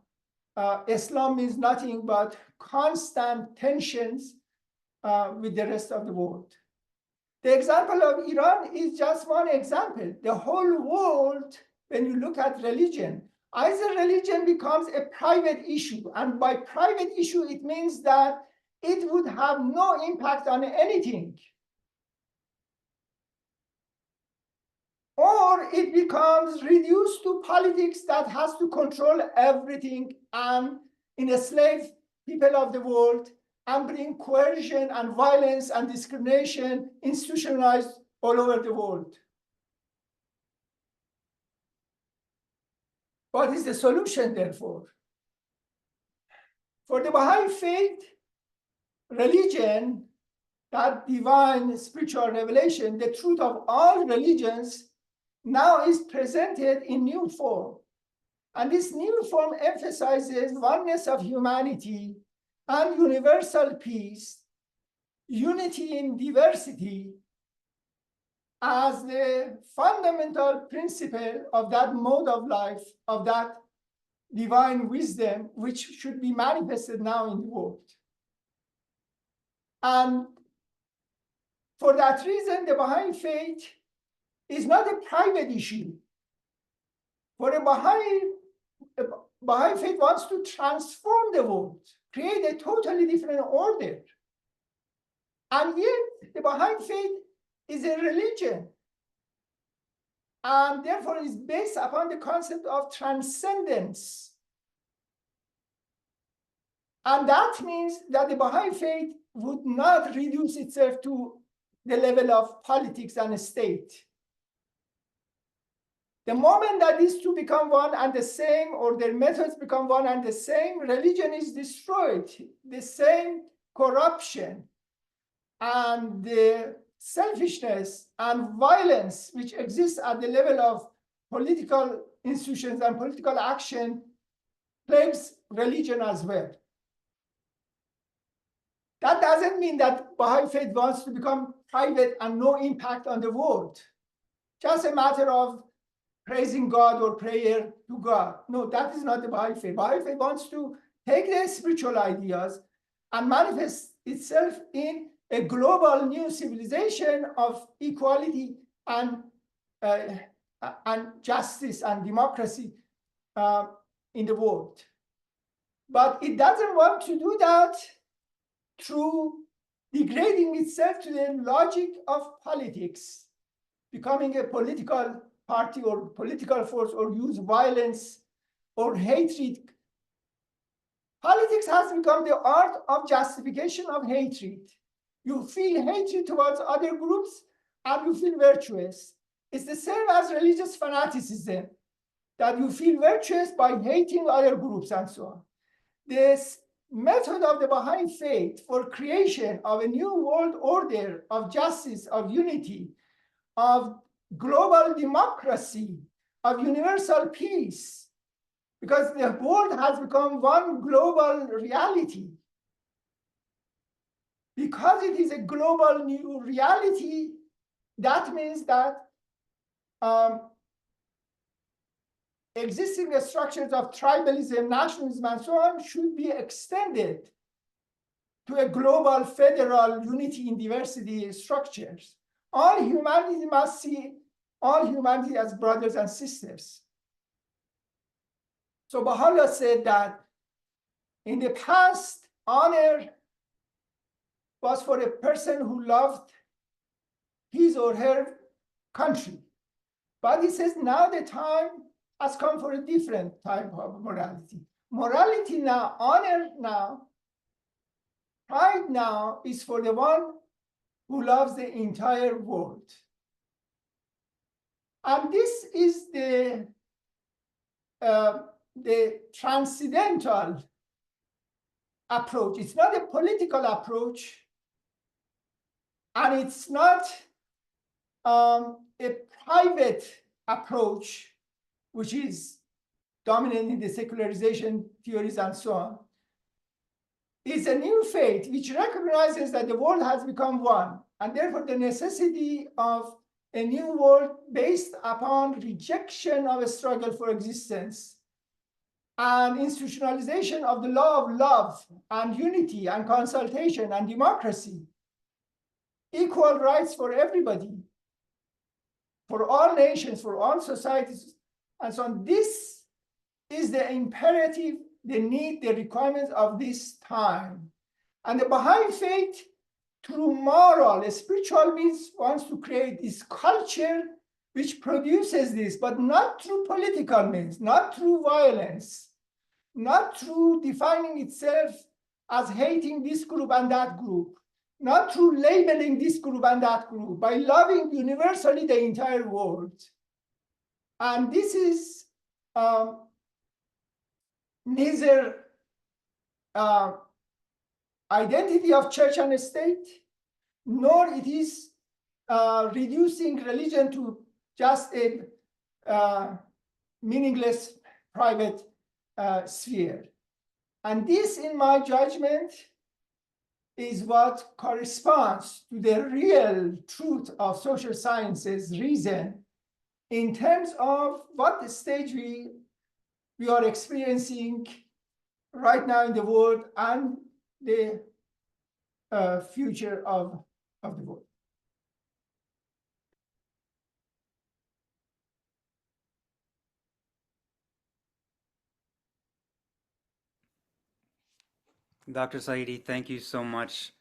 Islam means nothing but constant tensions with the rest of the world. The example of Iran is just one example. The whole world, when you look at religion, either religion becomes a private issue, and by private issue, it means that it would have no impact on anything. or it becomes reduced to politics that has to control everything and enslave people of the world and bring coercion and violence and discrimination institutionalized all over the world. What is the solution, therefore? For the Baha'i faith, religion, that divine spiritual revelation, the truth of all religions, now is presented in new form. And this new form emphasizes oneness of humanity and universal peace, unity in diversity, as the fundamental principle of that mode of life, of that divine wisdom, which should be manifested now in the world. And for that reason, the Baha'i faith is not a private issue. For a Baha'i faith wants to transform the world, create a totally different order. And yet, the Baha'i faith is a religion, and therefore is based upon the concept of transcendence. And that means that the Baha'i faith would not reduce itself to the level of politics and state. The moment that these two become one and the same, or their methods become one and the same, religion is destroyed. The same corruption and the selfishness and violence which exists at the level of political institutions and political action plagues religion as well. That doesn't mean that Baha'i faith wants to become private and no impact on the world. Just a matter of praising God or prayer to God. No, that is not the Baha'i faith. Baha'i faith wants to take the spiritual ideas and manifest itself in a global new civilization of equality and justice and democracy in the world. But it doesn't want to do that through degrading itself to the logic of politics, becoming a political party or political force, or use violence or hatred. Politics has become the art of justification of hatred. You feel hatred towards other groups and you feel virtuous. It's the same as religious fanaticism, that you feel virtuous by hating other groups and so on. This method of the Baha'i faith for creation of a new world order of justice, of unity, of global democracy, of universal peace, because the world has become one global reality. Because it is a global new reality, that means that existing structures of tribalism, nationalism, and so on should be extended to a global federal unity in diversity structures. All humanity must see all humanity as brothers and sisters. So Baha'u'llah said that in the past, honor was for a person who loved his or her country. But he says now the time has come for a different type of morality. Morality now, honor now, pride now is for the one who loves the entire world. And this is the transcendental approach. It's not a political approach, and it's not a private approach, which is dominant in the secularization theories and so on. It's a new faith which recognizes that the world has become one, and therefore the necessity of a new world based upon rejection of a struggle for existence and institutionalization of the law of love and unity and consultation and democracy, equal rights for everybody, for all nations, for all societies, and so on. This is the imperative, the need, the requirements of this time. And the Baha'i faith, through moral, spiritual means, wants to create this culture which produces this, but not through political means, not through violence, not through defining itself as hating this group and that group, not through labeling this group and that group, by loving universally the entire world. And this is neither identity of church and state, nor it is reducing religion to just a meaningless private sphere. And this, in my judgment, is what corresponds to the real truth of social sciences reason in terms of what the stage we are experiencing right now in the world and the future of the world. Dr. Saiedi, thank you so much.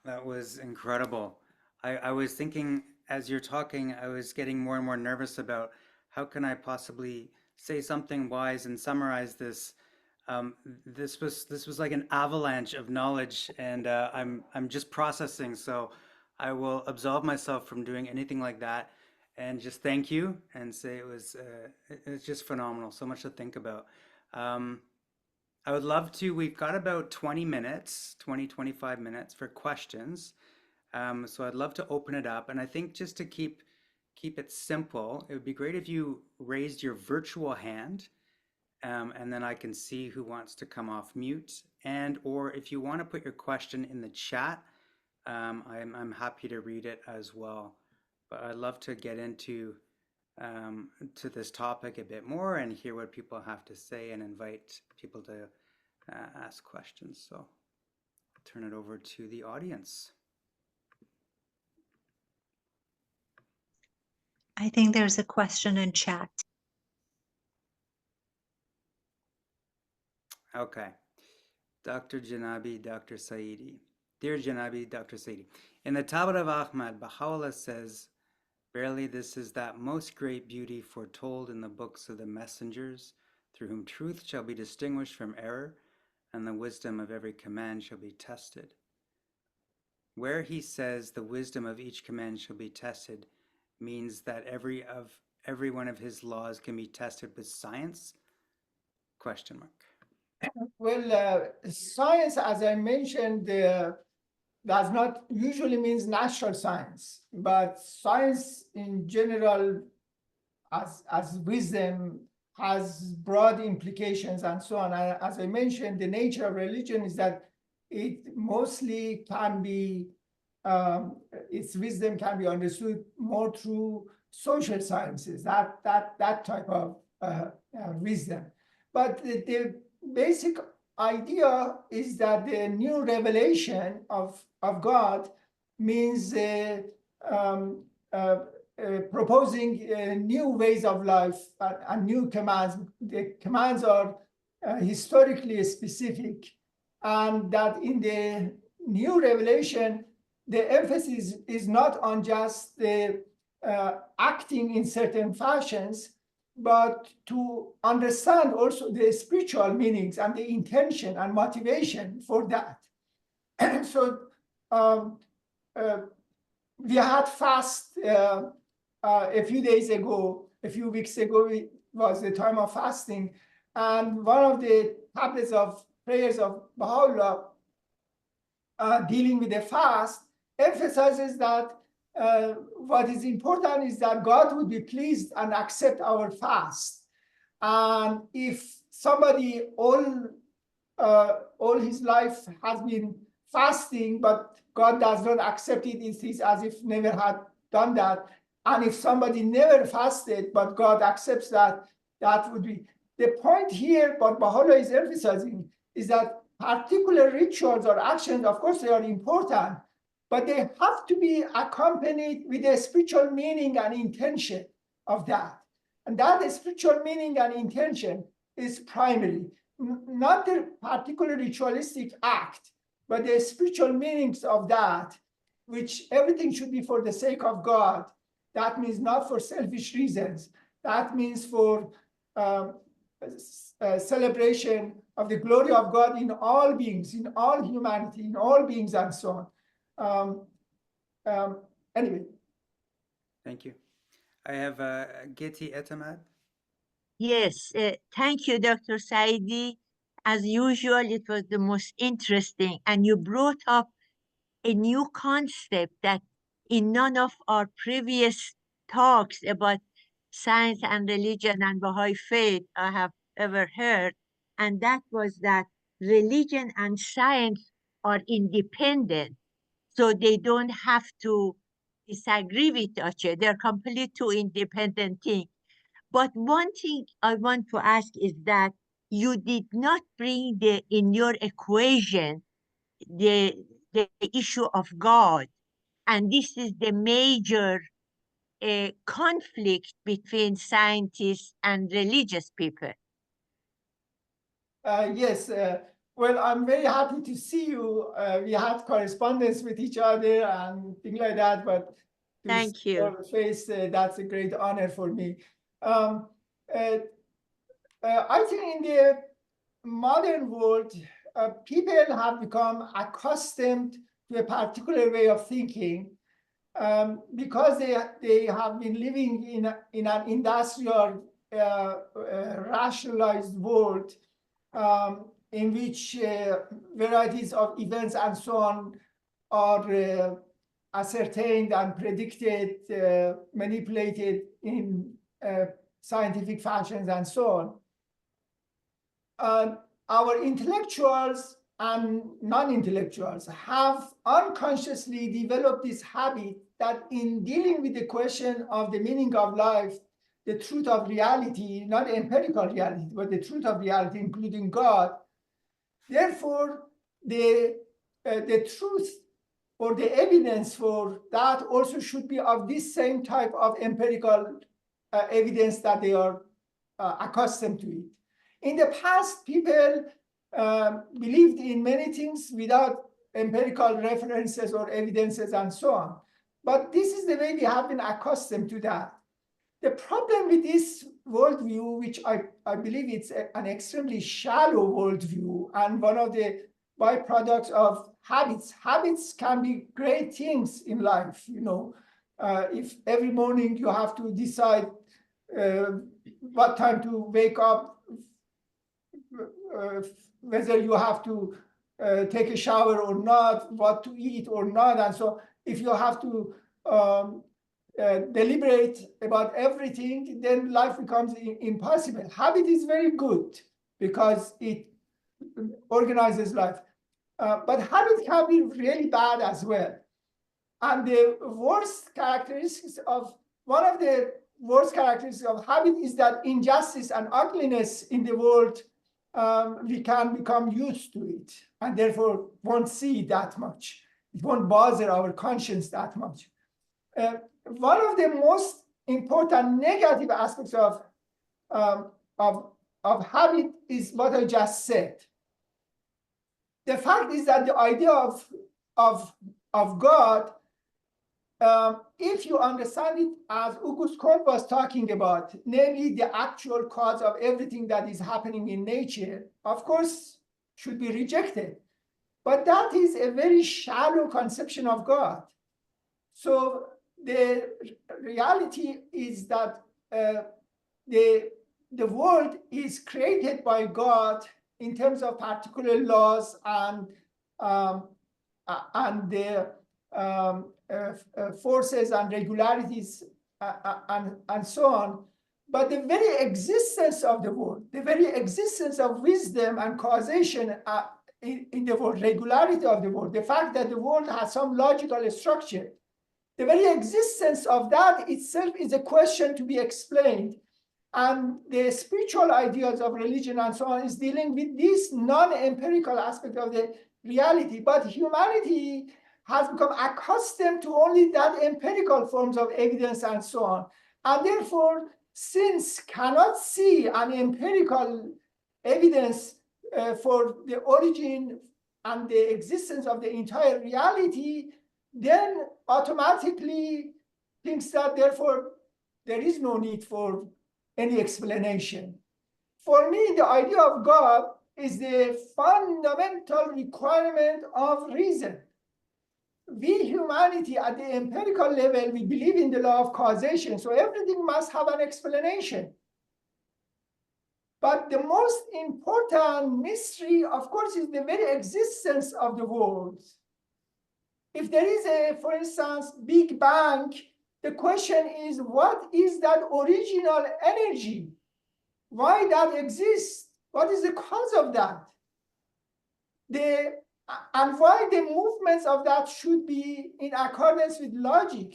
That was incredible. I was thinking as you're talking, I was getting more and more nervous about how can I possibly say something wise and summarize this. This was like an avalanche of knowledge, and I'm just processing. So I will absolve myself from doing anything like that, and just thank you and say it's just phenomenal. So much to think about. I would love to, we've got about 20 minutes, 25 minutes for questions. So I'd love to open it up. And I think just to keep it simple, it would be great if you raised your virtual hand, and then I can see who wants to come off mute. And or if you want to put your question in the chat, I'm happy to read it as well. But I'd love to get into to this topic a bit more and hear what people have to say and invite people to ask questions. So I'll turn it over to the audience. I think there's a question in chat. Okay. Dr. Janabi, Dr. Saiedi. Dear Janabi, Dr. Saiedi. In the Tablet of Ahmad, Baha'u'llah says, verily this is that most great beauty foretold in the books of the messengers, through whom truth shall be distinguished from error, and the wisdom of every command shall be tested. Where he says the wisdom of each command shall be tested, means that every one of his laws can be tested with science? Question mark. Well, science, as I mentioned, does not usually means natural science, but science in general, as wisdom, has broad implications and so on. As I mentioned, the nature of religion is that it mostly can be, its wisdom can be understood more through social sciences, that type of wisdom. But the basic idea is that the new revelation of God means proposing new ways of life and new commands. The commands are historically specific, and that in the new revelation, the emphasis is not on just the acting in certain fashions, but to understand also the spiritual meanings and the intention and motivation for that. So we had fast a few days ago, a few weeks ago, it was the time of fasting. And one of the tablets of prayers of Baha'u'llah dealing with the fast emphasizes that what is important is that God would be pleased and accept our fast. And if somebody all his life has been fasting, but God does not accept it, it is as if never had done that. And if somebody never fasted, but God accepts that, that would be the point here. What Baha'u'llah is emphasizing is that particular rituals or actions, of course, they are important, but they have to be accompanied with a spiritual meaning and intention of that. And that spiritual meaning and intention is primary, not the particular ritualistic act, but the spiritual meanings of that, which everything should be for the sake of God, that means not for selfish reasons. That means for celebration of the glory of God in all beings, in all humanity, in all beings, and so on. Anyway. Thank you. I have Giti Etamad. Yes, thank you, Dr. Saidi. As usual, it was the most interesting, and you brought up a new concept that in none of our previous talks about science and religion and Baha'i faith I have ever heard, and that was that religion and science are independent, so they don't have to disagree with each other. They're complete two independent things. But one thing I want to ask is that you did not bring in your equation the issue of God, and this is the major conflict between scientists and religious people. Yes, well, I'm very happy to see you. We had correspondence with each other and things like that, but to Thank see you. your face, that's a great honor for me. I think in the modern world, people have become accustomed to a particular way of thinking because they have been living in an industrial, rationalized world in which varieties of events and so on are ascertained and predicted, manipulated in scientific fashions and so on. Our intellectuals and non-intellectuals have unconsciously developed this habit that in dealing with the question of the meaning of life, the truth of reality, not empirical reality, but the truth of reality, including God, therefore, the truth or the evidence for that also should be of this same type of empirical evidence that they are accustomed to it. In the past, people believed in many things without empirical references or evidences and so on. But this is the way we have been accustomed to that. The problem with this worldview, which I believe it's an extremely shallow worldview and one of the byproducts of habits. Habits can be great things in life, you know. If every morning you have to decide what time to wake up, whether you have to take a shower or not, what to eat or not, and so if you have to deliberate about everything, then life becomes impossible. Habit is very good because it organizes life. But habit can be really bad as well. And the worst characteristics of, one of the worst characteristics of habit is that injustice and ugliness in the world, we can become used to it and therefore won't see it that much. It won't bother our conscience that much. One of the most important negative aspects of habit is what I just said. The fact is that the idea of God, if you understand it as Auguste Comte was talking about, namely the actual cause of everything that is happening in nature, of course, should be rejected. But that is a very shallow conception of God. So the reality is that the world is created by God in terms of particular laws and the forces and regularities and so on. But the very existence of the world, the very existence of wisdom and causation in the world, regularity of the world, the fact that the world has some logical structure, the very existence of that itself is a question to be explained. And the spiritual ideas of religion and so on is dealing with this non-empirical aspect of the reality. But humanity has become accustomed to only that empirical forms of evidence and so on. And therefore, since cannot see an empirical evidence for the origin and the existence of the entire reality, then automatically thinks that therefore there is no need for any explanation. For me, the idea of God is the fundamental requirement of reason. We, humanity, at the empirical level, we believe in the law of causation, so everything must have an explanation. But the most important mystery, of course, is the very existence of the world. If there is a, for instance, Big Bang, the question is, what is that original energy? Why that exists? What is the cause of that? And why the movements of that should be in accordance with logic,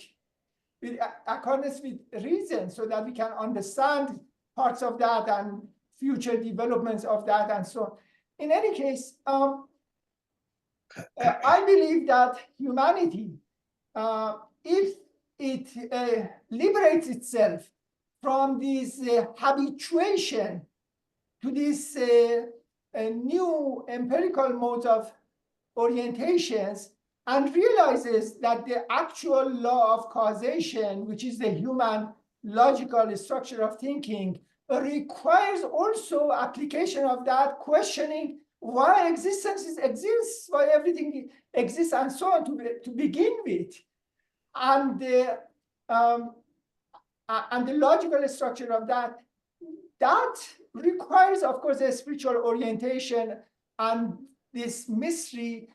with accordance with reason, so that we can understand parts of that and future developments of that and so on. In any case, I believe that humanity, if it liberates itself from this habituation to this new empirical mode of orientations and realizes that the actual law of causation, which is the human logical structure of thinking, requires also application of that, questioning why existence exists, why everything exists, and so on to begin with. And the logical structure of that requires, of course, a spiritual orientation and this mystery.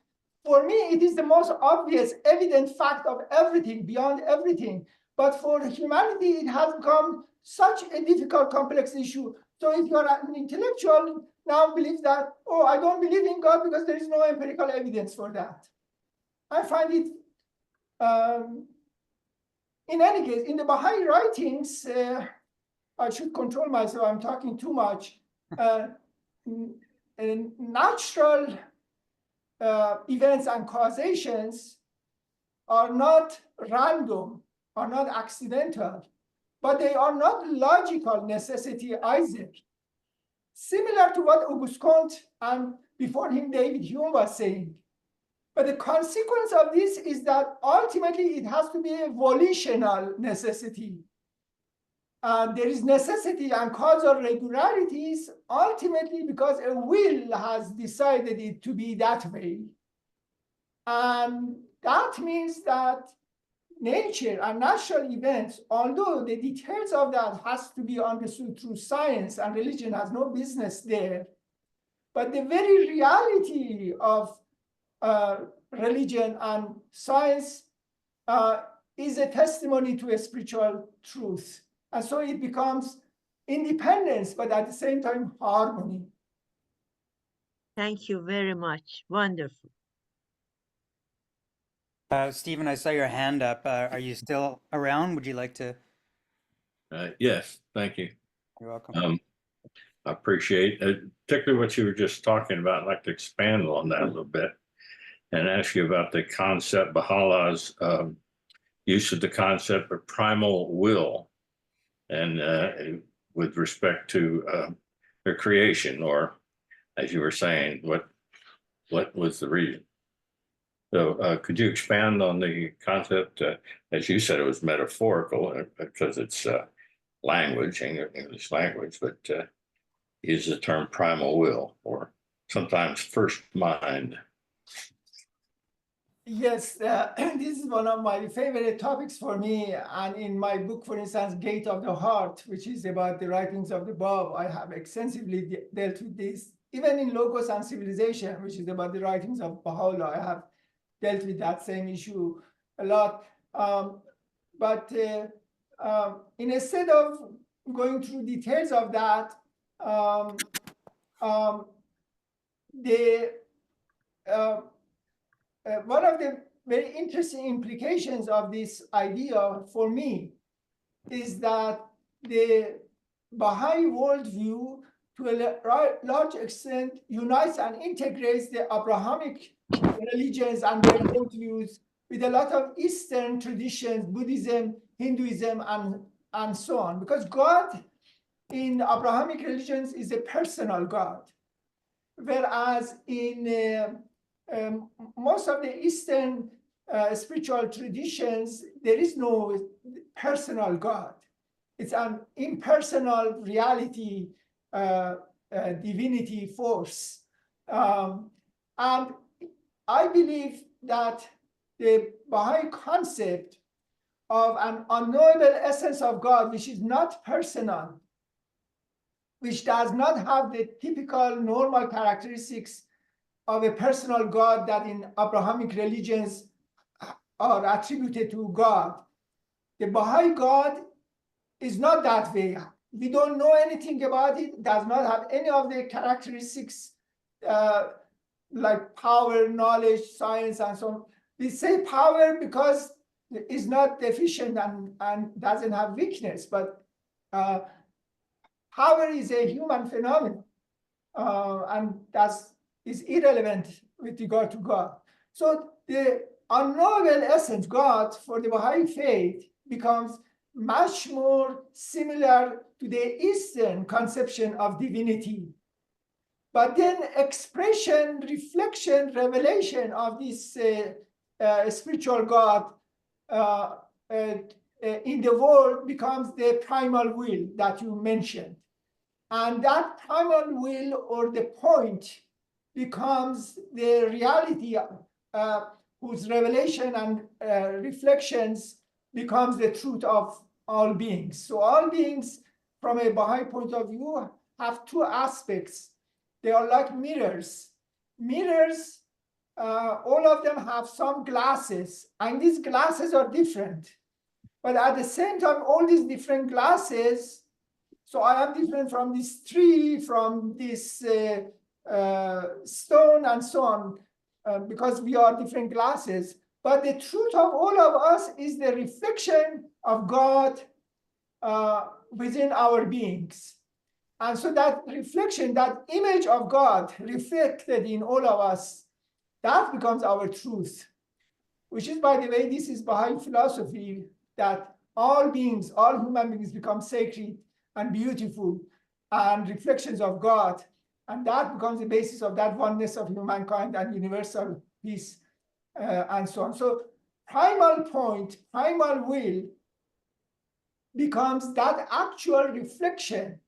For me, it is the most obvious, evident fact of everything, beyond everything. But for humanity, it has become such a difficult, complex issue. So if you're an intellectual, now believes that, oh, I don't believe in God because there is no empirical evidence for that. I find it, in any case, in the Baha'i writings, I should control myself, I'm talking too much. Natural events and causations are not random, are not accidental, but they are not logical necessity either. Similar to what Auguste Comte and before him David Hume was saying. But the consequence of this is that ultimately it has to be a volitional necessity. There is necessity and causal regularities ultimately because a will has decided it to be that way. And that means that nature and natural events, although the details of that has to be understood through science, and religion has no business there, but the very reality of religion and science is a testimony to a spiritual truth. And so it becomes independence, but at the same time, harmony. Thank you very much. Wonderful. Stephen, I saw your hand up. Are you still around? Would you like to? Yes, thank you. You're welcome. I appreciate it, particularly what you were just talking about. I'd like to expand on that a little bit and ask you about the concept, Baha'u'llah's use of the concept of primal will, and with respect to their creation, or as you were saying, what was the reason? So could you expand on the concept? As you said, it was metaphorical because it's language, English language, but use the term primal will, or sometimes first mind. Yes, this is one of my favorite topics for me. And in my book, for instance, Gate of the Heart, which is about the writings of the Bab, I have extensively dealt with this. Even in Logos and Civilization, which is about the writings of Baha'u'llah, I have dealt with that same issue a lot. But instead of going through details of that, one of the very interesting implications of this idea for me is that the Baha'i worldview, to a large extent, unites and integrates the Abrahamic religions and their worldviews with a lot of Eastern traditions, Buddhism, Hinduism, and so on. Because God in Abrahamic religions is a personal God, whereas in most of the Eastern spiritual traditions, there is no personal God. It's an impersonal reality, divinity force. And I believe that the Baha'i concept of an unknowable essence of God, which is not personal, which does not have the typical normal characteristics of a personal God that in Abrahamic religions are attributed to God. The Baha'i God is not that way. We don't know anything about it, does not have any of the characteristics like power, knowledge, science, and so on. We say power because it's not deficient and doesn't have weakness, but power is a human phenomenon, and that is irrelevant with regard to God. So the unknowable essence, God, for the Baha'i faith becomes much more similar to the Eastern conception of divinity. But then expression, reflection, revelation of this spiritual God in the world becomes the primal will that you mentioned. And that primal will or the point becomes the reality whose revelation and reflections becomes the truth of all beings. So all beings, from a Baha'i point of view, have two aspects. They are like mirrors. Mirrors, all of them have some glasses, and these glasses are different. But at the same time, all these different glasses, so I am different from this tree, from this stone, and so on, because we are different glasses. But the truth of all of us is the reflection of God within our beings. And so that reflection, that image of God reflected in all of us, that becomes our truth, which is, by the way, this is Baha'i philosophy, that all beings, all human beings become sacred and beautiful and reflections of God. And that becomes the basis of that oneness of humankind and universal peace, and so on. So primal point, primal will becomes that actual reflection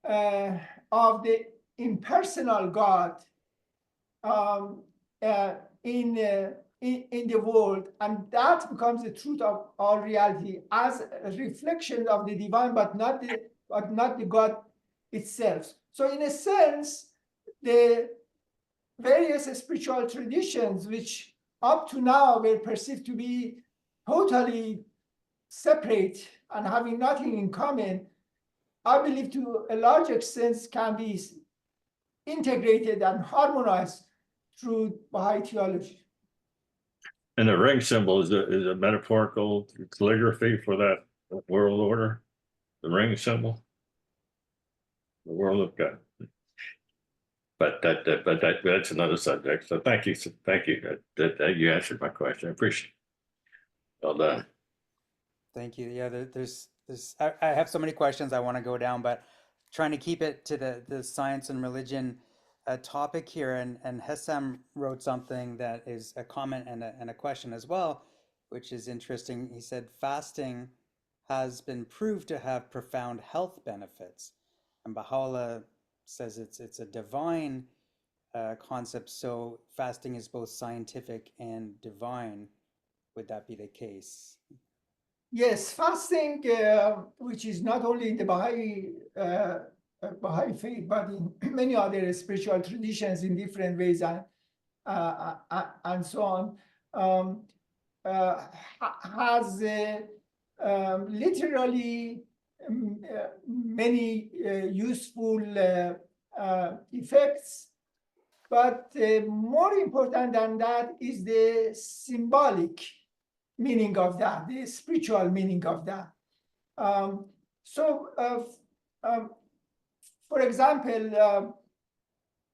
of the impersonal God in the world, and that becomes the truth of all reality as a reflection of the divine, but not the God itself. So in a sense, the various spiritual traditions, which up to now were perceived to be totally separate and having nothing in common, I believe to a large extent can be integrated and harmonized through Baha'i theology. And the ring symbol is a metaphorical calligraphy for that world order, the ring symbol, the world of God. But that's another subject. So thank you. That you answered my question. I appreciate it. Well done. Thank you. Yeah, I have so many questions I want to go down, but trying to keep it to the science and religion topic here. And Hessam wrote something that is a comment and a question as well, which is interesting. He said, fasting has been proved to have profound health benefits. And Baha'u'llah says it's a divine concept. So fasting is both scientific and divine. Would that be the case? Yes, fasting, which is not only in the Baha'i faith, but in many other spiritual traditions in different ways and so on, has literally many useful effects. But more important than that is the symbolic meaning of that, the spiritual meaning of that. For example,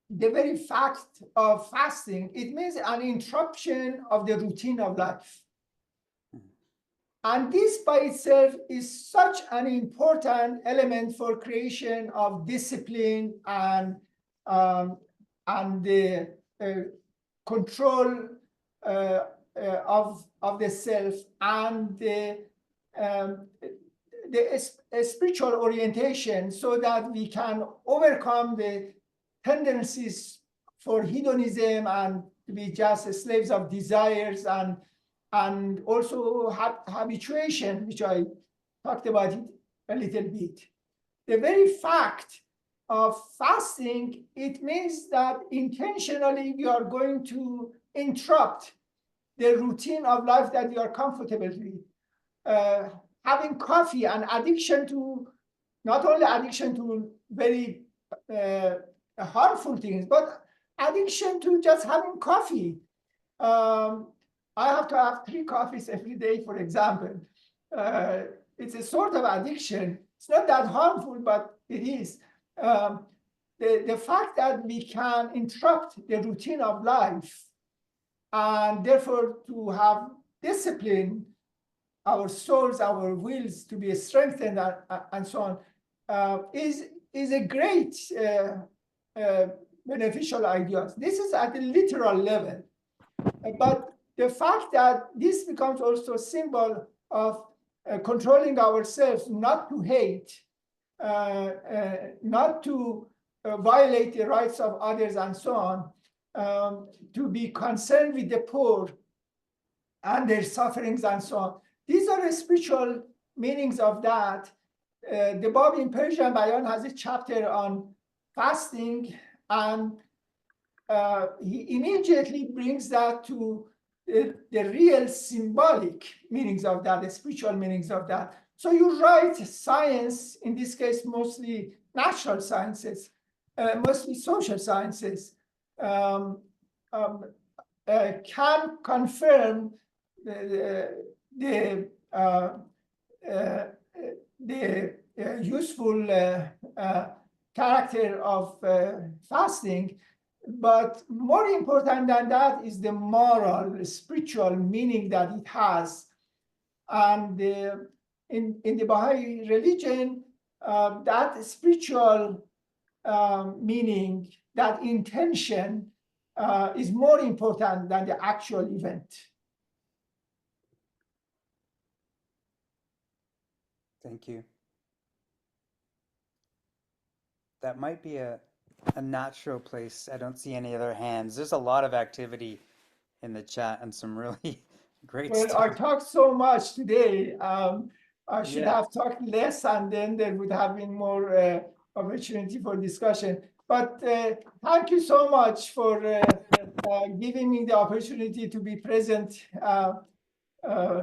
the very fact of fasting, it means an interruption of the routine of life. And this by itself is such an important element for creation of discipline and the control of the self and the spiritual orientation, so that we can overcome the tendencies for hedonism and to be just slaves of desires, and also habituation, which I talked about it a little bit. The very fact of fasting, it means that intentionally we are going to interrupt the routine of life that we are comfortable with. Having coffee and addiction to, not only addiction to very harmful things, but addiction to just having coffee. I have to have 3 coffees every day, for example. It's a sort of addiction. It's not that harmful, but it is. The fact that we can interrupt the routine of life and therefore to have discipline, our souls, our wills to be strengthened and so on, is a great beneficial idea. This is at the literal level. But the fact that this becomes also a symbol of controlling ourselves, not to hate, not to violate the rights of others and so on, to be concerned with the poor and their sufferings and so on. These are the spiritual meanings of that. The Bab in Persian Bayan has a chapter on fasting, and he immediately brings that to the real symbolic meanings of that, the spiritual meanings of that. So you write science, in this case, mostly natural sciences, mostly social sciences, can confirm the useful character of fasting. But more important than that is the moral, spiritual meaning that it has. And in the Baha'i religion, that spiritual meaning, that intention, is more important than the actual event. Thank you. That might be a natural place. I don't see any other hands. There's a lot of activity in the chat and some really great Well, stuff. I talked so much today. I should Yeah. have talked less, and then there would have been more opportunity for discussion. But thank you so much for giving me the opportunity to be present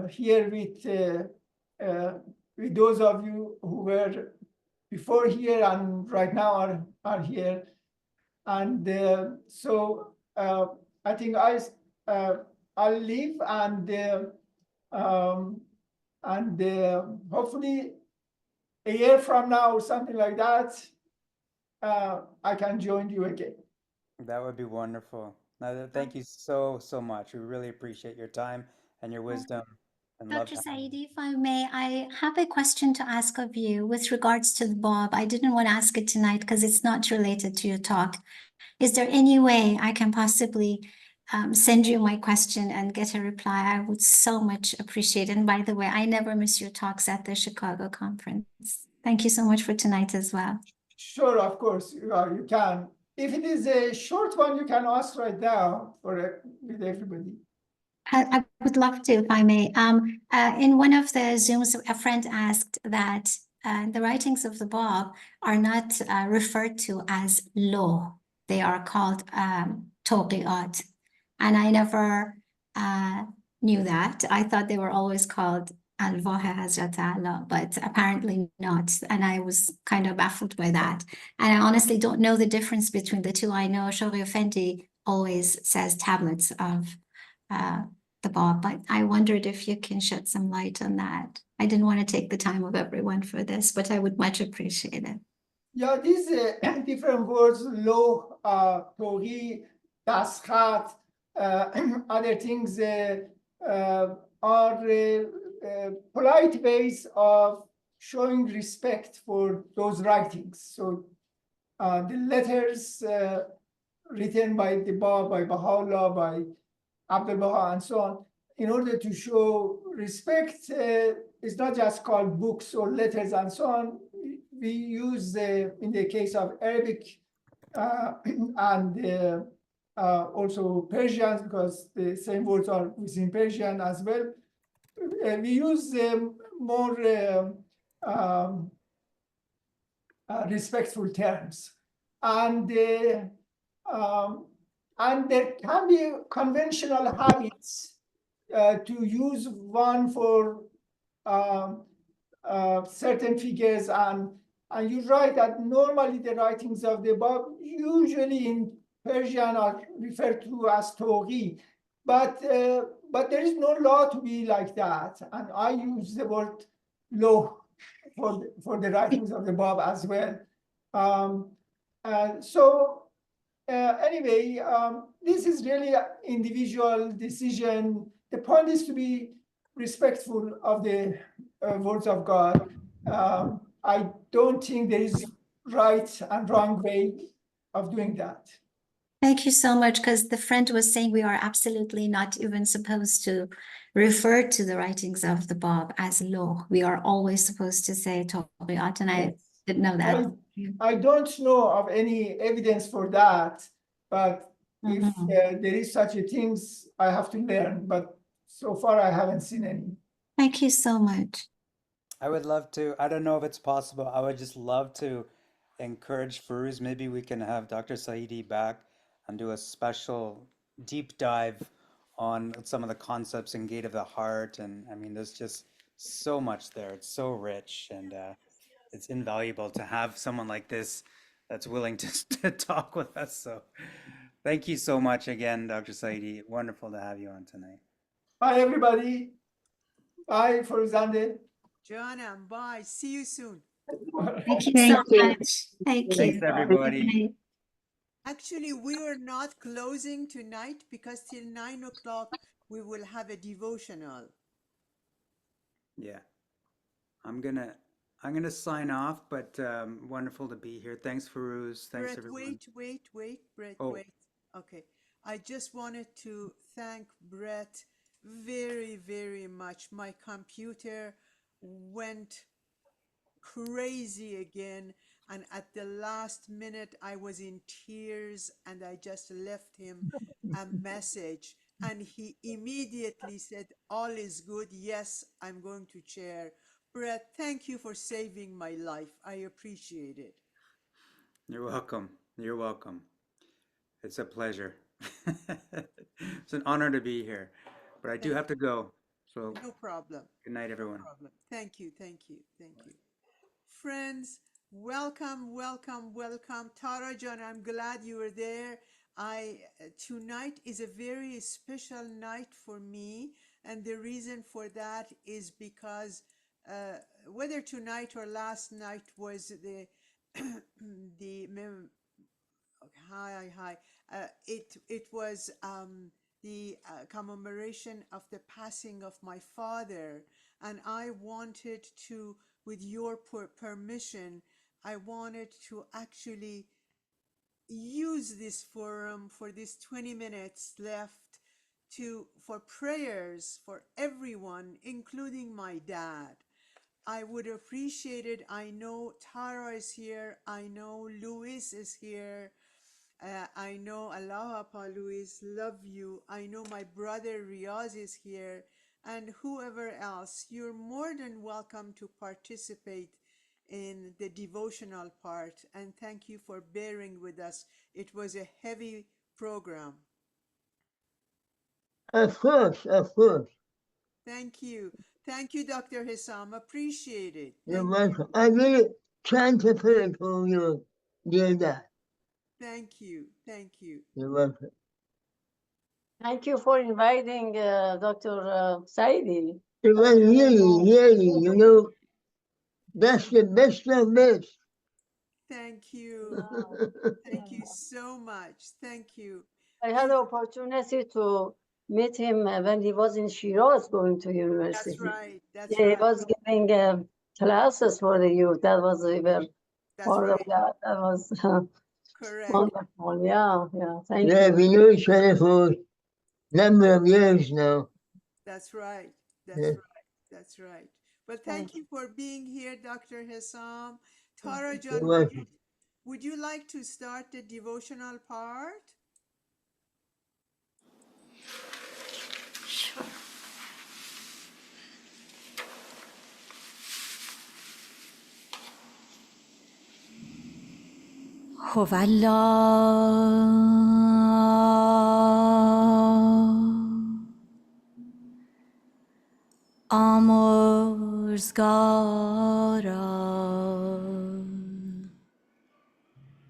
here with those of you who were before here and right now are here. And so I think I'll leave, and hopefully a year from now or something like that, I can join you again. That would be wonderful. Nader, thank you so much. We really appreciate your time and your wisdom. And love Dr. having you. Saiedi, if I may, I have a question to ask of you with regards to the Bab. I didn't want to ask it tonight because it's not related to your talk. Is there any way I can possibly send you my question and get a reply? I would so much appreciate it. And by the way, I never miss your talks at the Chicago conference. Thank you so much for tonight as well. Sure, of course, you can. If it is a short one, you can ask right now with everybody. I would love to, if I may. In one of the Zooms, a friend asked that the writings of the Bab are not referred to as law. They are called Toqiat. And I never knew that. I thought they were always called Al-Wahi Hazrat Allah, but apparently not. And I was kind of baffled by that. And I honestly don't know the difference between the two. I know Shoghi Effendi always says tablets of the Bab, but I wondered if you can shed some light on that. I didn't want to take the time of everyone for this, but I would much appreciate it. Yeah, these different words, law, Tawhi, Daskhat, other things are polite ways of showing respect for those writings. So the letters written by the Bab, by Baha'u'llah, by Abdul Baha, and so on, in order to show respect, it's not just called books or letters and so on. We use, in the case of Arabic and also Persian, because the same words are within Persian as well. We use more respectful terms. And there can be conventional habits to use one for certain figures, and you're right that normally the writings of the Bab usually in Persian are referred to as Tawqi, but there is no law to be like that, and I use the word law for the writings of the Bab as well. Anyway, this is really an individual decision. The point is to be respectful of the words of God. I don't think there is right and wrong way of doing that. Thank you so much, because the friend was saying we are absolutely not even supposed to refer to the writings of the Bab as law. We are always supposed to say Tawqiyat, and I didn't know that. I don't know of any evidence for that, but if there is such a thing, I have to learn. But so far, I haven't seen any. Thank you so much. I would love to, I don't know if it's possible. I would just love to encourage Firuz. Maybe we can have Dr. Saiedi back and do a special deep dive on some of the concepts in Gate of the Heart. And I mean, there's just so much there. It's so rich, and it's invaluable to have someone like this that's willing to talk with us. So thank you so much again, Dr. Saiedi. Wonderful to have you on tonight. Bye, everybody. Bye, Firuzande. Joanna, bye. See you soon. Thank you Thank so you. much. Thank you. Thanks, everybody. Actually, we are not closing tonight because till 9 o'clock we will have a devotional. Yeah, I'm gonna sign off, but wonderful to be here. Thanks, Firuz. Thanks, Brett, everyone. wait, Brett, Oh. wait. Okay. I just wanted to thank Brett very, very much. My computer went crazy again, and at the last minute I was in tears, and I just left him a message, and he immediately said, all is good. Yes, I'm going to share. Brett, thank you for saving my life. I appreciate it. You're welcome. You're welcome. It's a pleasure. It's an honor to be here, but I do have to go. So No problem. good night, everyone. No problem. Thank you. Friends, welcome. Tara John, I'm glad you were there. Tonight is a very special night for me, and the reason for that is because whether tonight or last night was the it was the commemoration of the passing of my father, and I wanted to, with your permission, I wanted to actually use this forum for these 20 minutes left for prayers for everyone, including my dad. I would appreciate it. I know Tara is here. I know Luis is here. I know Allah Apa Luis, love you. I know my brother Riaz is here, and whoever else. You're more than welcome to participate in the devotional part, and thank you for bearing with us. It was a heavy program. Of course. Thank you, Dr. Hissam. Appreciate it. You're welcome. I really transfer it to you, dear Dad. Thank you. You're welcome. Thank you for inviting Dr. Saiedi. It was really, that's the best of best. Thank you. Thank you so much. Thank you. I had the opportunity to meet him when he was in Shiraz going to university. That's He right. was giving classes for the youth. That was part of that. That was Correct. wonderful. Yeah. Thank Yeah, you. we know each other for a number of years now. That's right. That's Yes. right. That's right. Well, thank you for being here, Dr. Hessam. Tara You're John, welcome. would you like to start the devotional part? آمرزگارا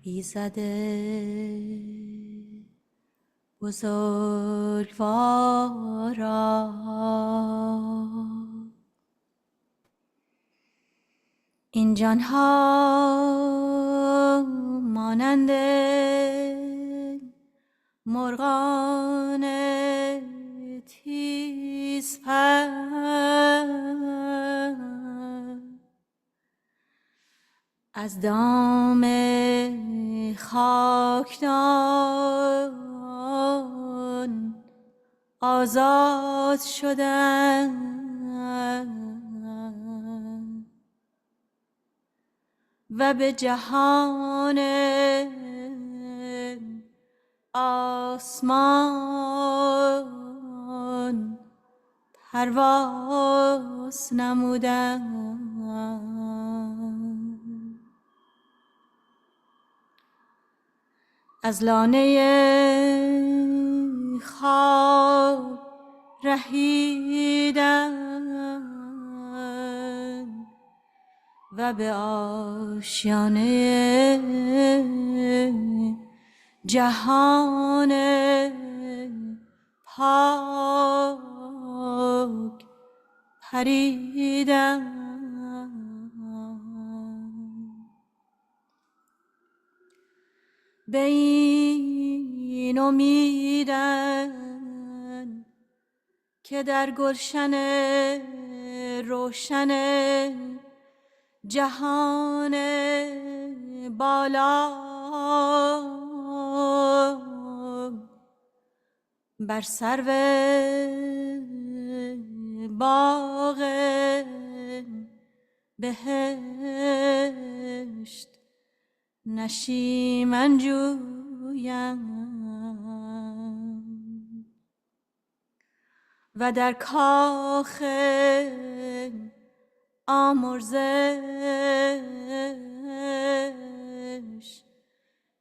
ایزده بزرگوارا این جانها مانند مرغان تیز پر از دام خاکدان آزاد شدند و به جهان آسمان پرواز نمودند از لانه خواب رهیدند و به آشیانه جهان پاک پریدند به این امیدند که در گلشن روشن جهان بالا بر سرو باغ بهشت نشیمن جویند و در کاخ آمرزش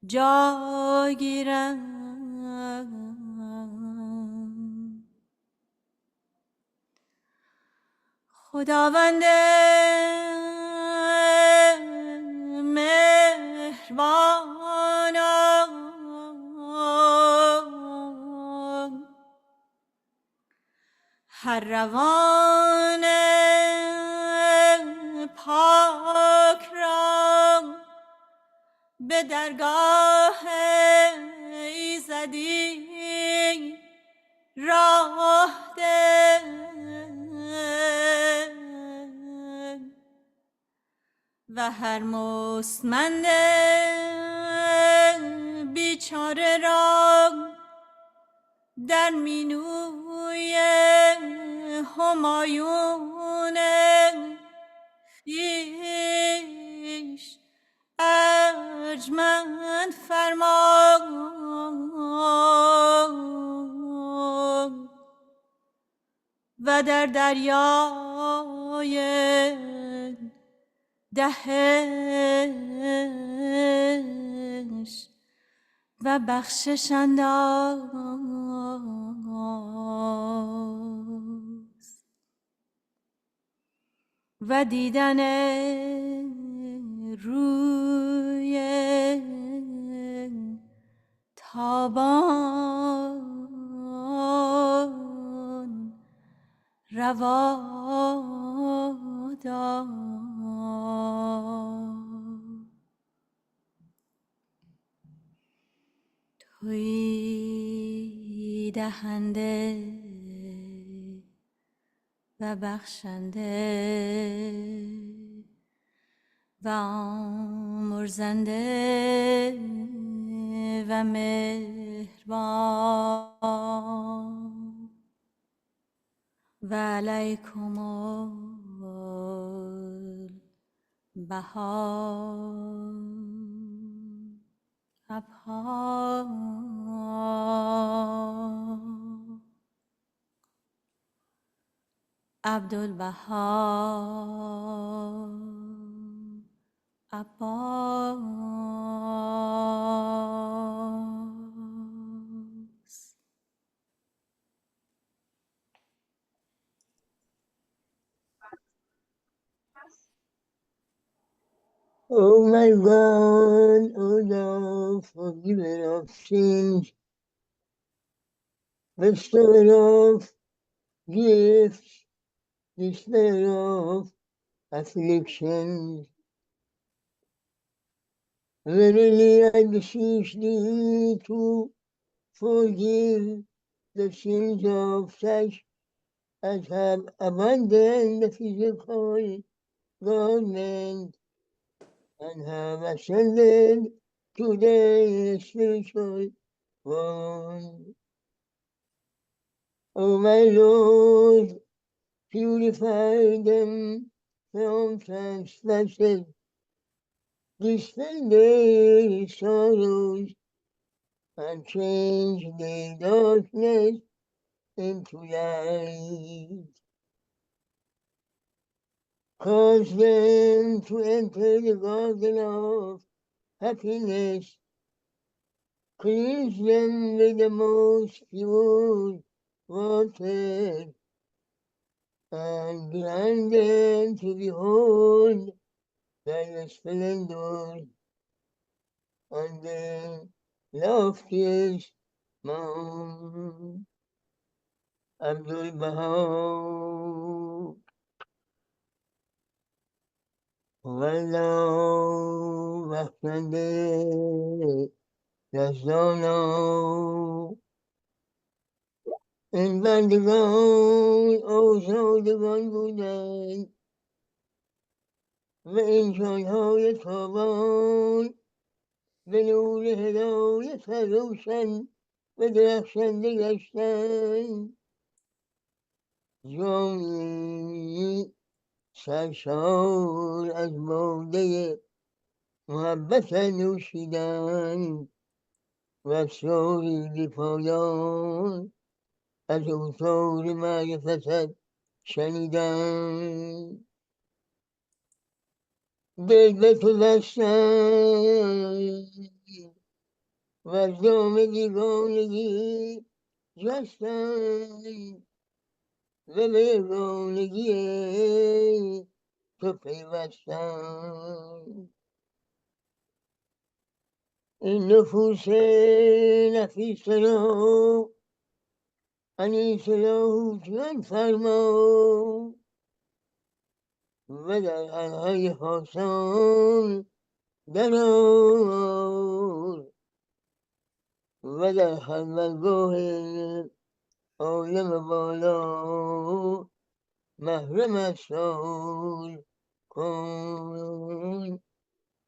جای گیرند خداوند مهربانا هر روان پاک را به درگاه ایزدی راه ده و هر مستمند بیچاره را در مینوی همایون خویش ارجمند فرما و در دریای دهش و بخشش انداز و دیدن روی تابان روا داد تویی دهنده و بخشنده و آمرزنده و مهربان و علیکم البها عبدالبها عباس. Oh my God, oh thou forgiver of sins, bestower of gifts, despair of afflictions. Verily I beseech thee to forgive the sins of such as have abandoned the physical government and have ascended to the spiritual one. O my Lord, purify them from transgression, dispel their sorrows, and change their darkness into light. Cause them to enter the garden of happiness. Cleanse them with the most pure water, and grant them to behold thy splendor on the loftiest mount. Abdul Baha. Wallahu Bakhshande Rasono in Bandigan also the one Buddha وإن شاء يتوبون بنور هداية روشن بدرخشنده گشتن جامی سرشار از باده محبت نوشیدن و سوی پایان از اوتار معرفت شنیدن دل به تو بستن و از دام دیوانگی جستن و به یگانگی تو پیوستن این نفوس نفیس را انیس لاهوتیان فرما و در حلقه خاصان درآر و در خلوتگاه عالم بالا محرم اسرار کن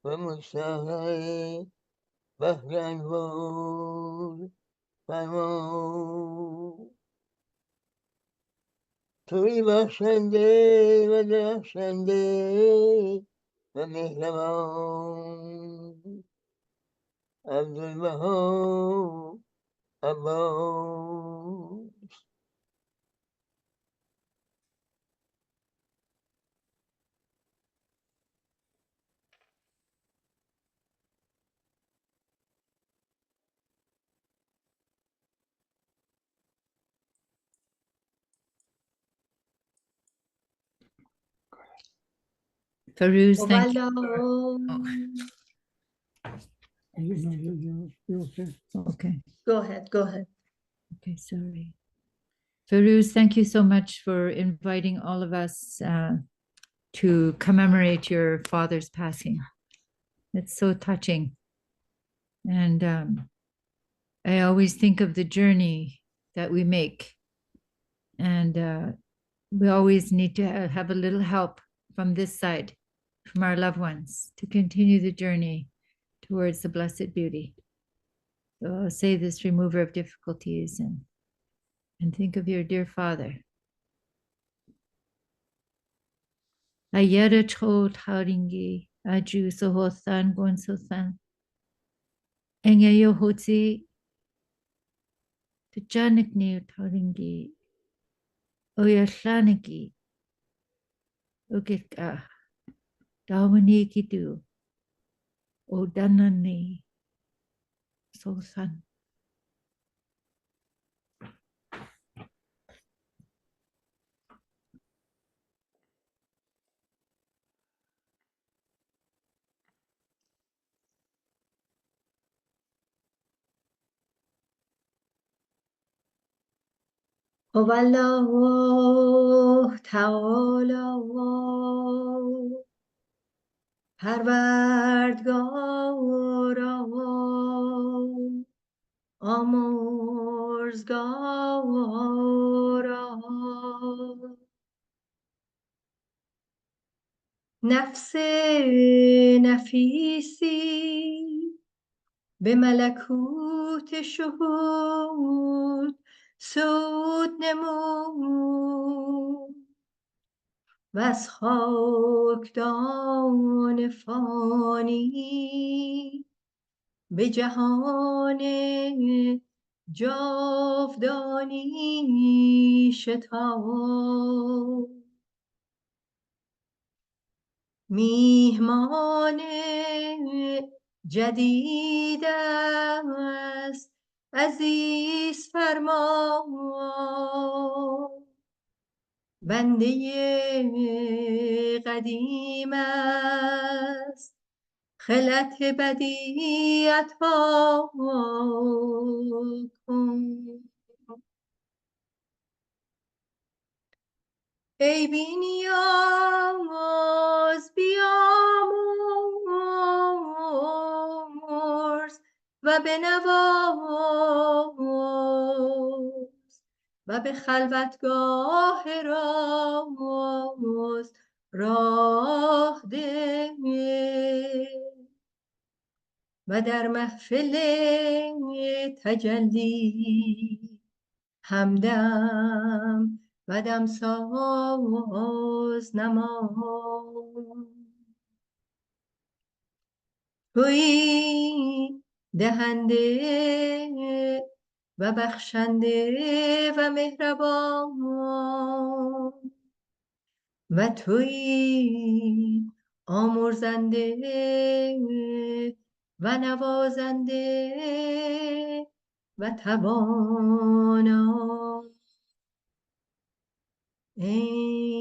و مستحق بحر انوار فرما توی بخشنده و درخشنده و مهربان عبدالبها عباس. Farouz, thank you. Okay. Go ahead, go ahead. Okay, sorry. Farouz, thank you so much for inviting all of us to commemorate your father's passing. It's so touching. And I always think of the journey that we make. And we always need to have a little help from this side, from our loved ones, to continue the journey towards the blessed beauty. So I'll say this remover of difficulties and think of your dear father. Ayera cho taringi aju sohosan gonsosan. Engeyo hoti tujanik ni taringi oyaslaniki ukika dawani kitu odanani sosan. الله تعالی پروردگارا آمرزگارا نفس نفیسی به ملکوت شهود سود نمود و از خاکدان فانی به جهان جاودانی شتاب میهمان جدید است عزیز فرما بنده قدیم است خلعت بدیعت ها کن ای بی نیاز بیامرز و بنواز و به خلوتگاه راز راه ده و در محفل تجلی همدم و دمساز نما تویی دهنده و بخشنده و مهربان و تویی آمرزنده و نوازنده و توانا ای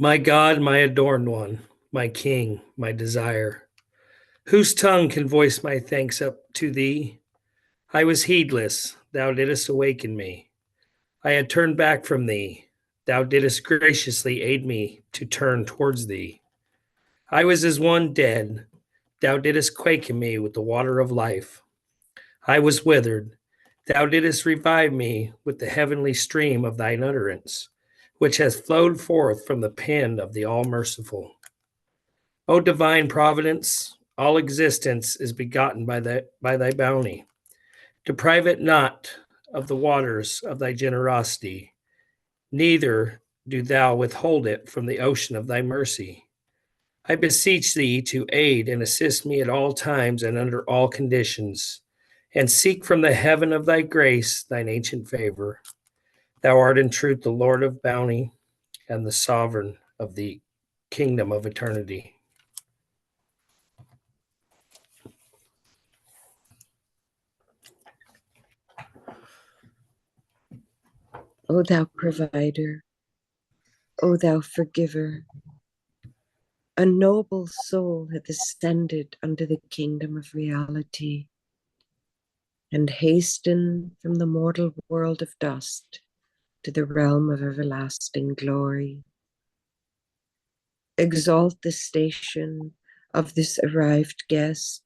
My God, my adorned one, my King, my desire, whose tongue can voice my thanks up to thee? I was heedless, thou didst awaken me. I had turned back from thee, thou didst graciously aid me to turn towards thee. I was as one dead, thou didst quaken me with the water of life. I was withered, thou didst revive me with the heavenly stream of thine utterance, which has flowed forth from the pen of the All-Merciful. O divine providence, all existence is begotten by thy bounty. Deprive it not of the waters of thy generosity, neither do thou withhold it from the ocean of thy mercy. I beseech thee to aid and assist me at all times and under all conditions, and seek from the heaven of thy grace thine ancient favor. Thou art in truth the Lord of bounty and the sovereign of the kingdom of eternity. O thou provider, O thou forgiver, a noble soul hath ascended unto the kingdom of reality, and hastened from the mortal world of dust to the realm of everlasting glory. Exalt the station of this arrived guest,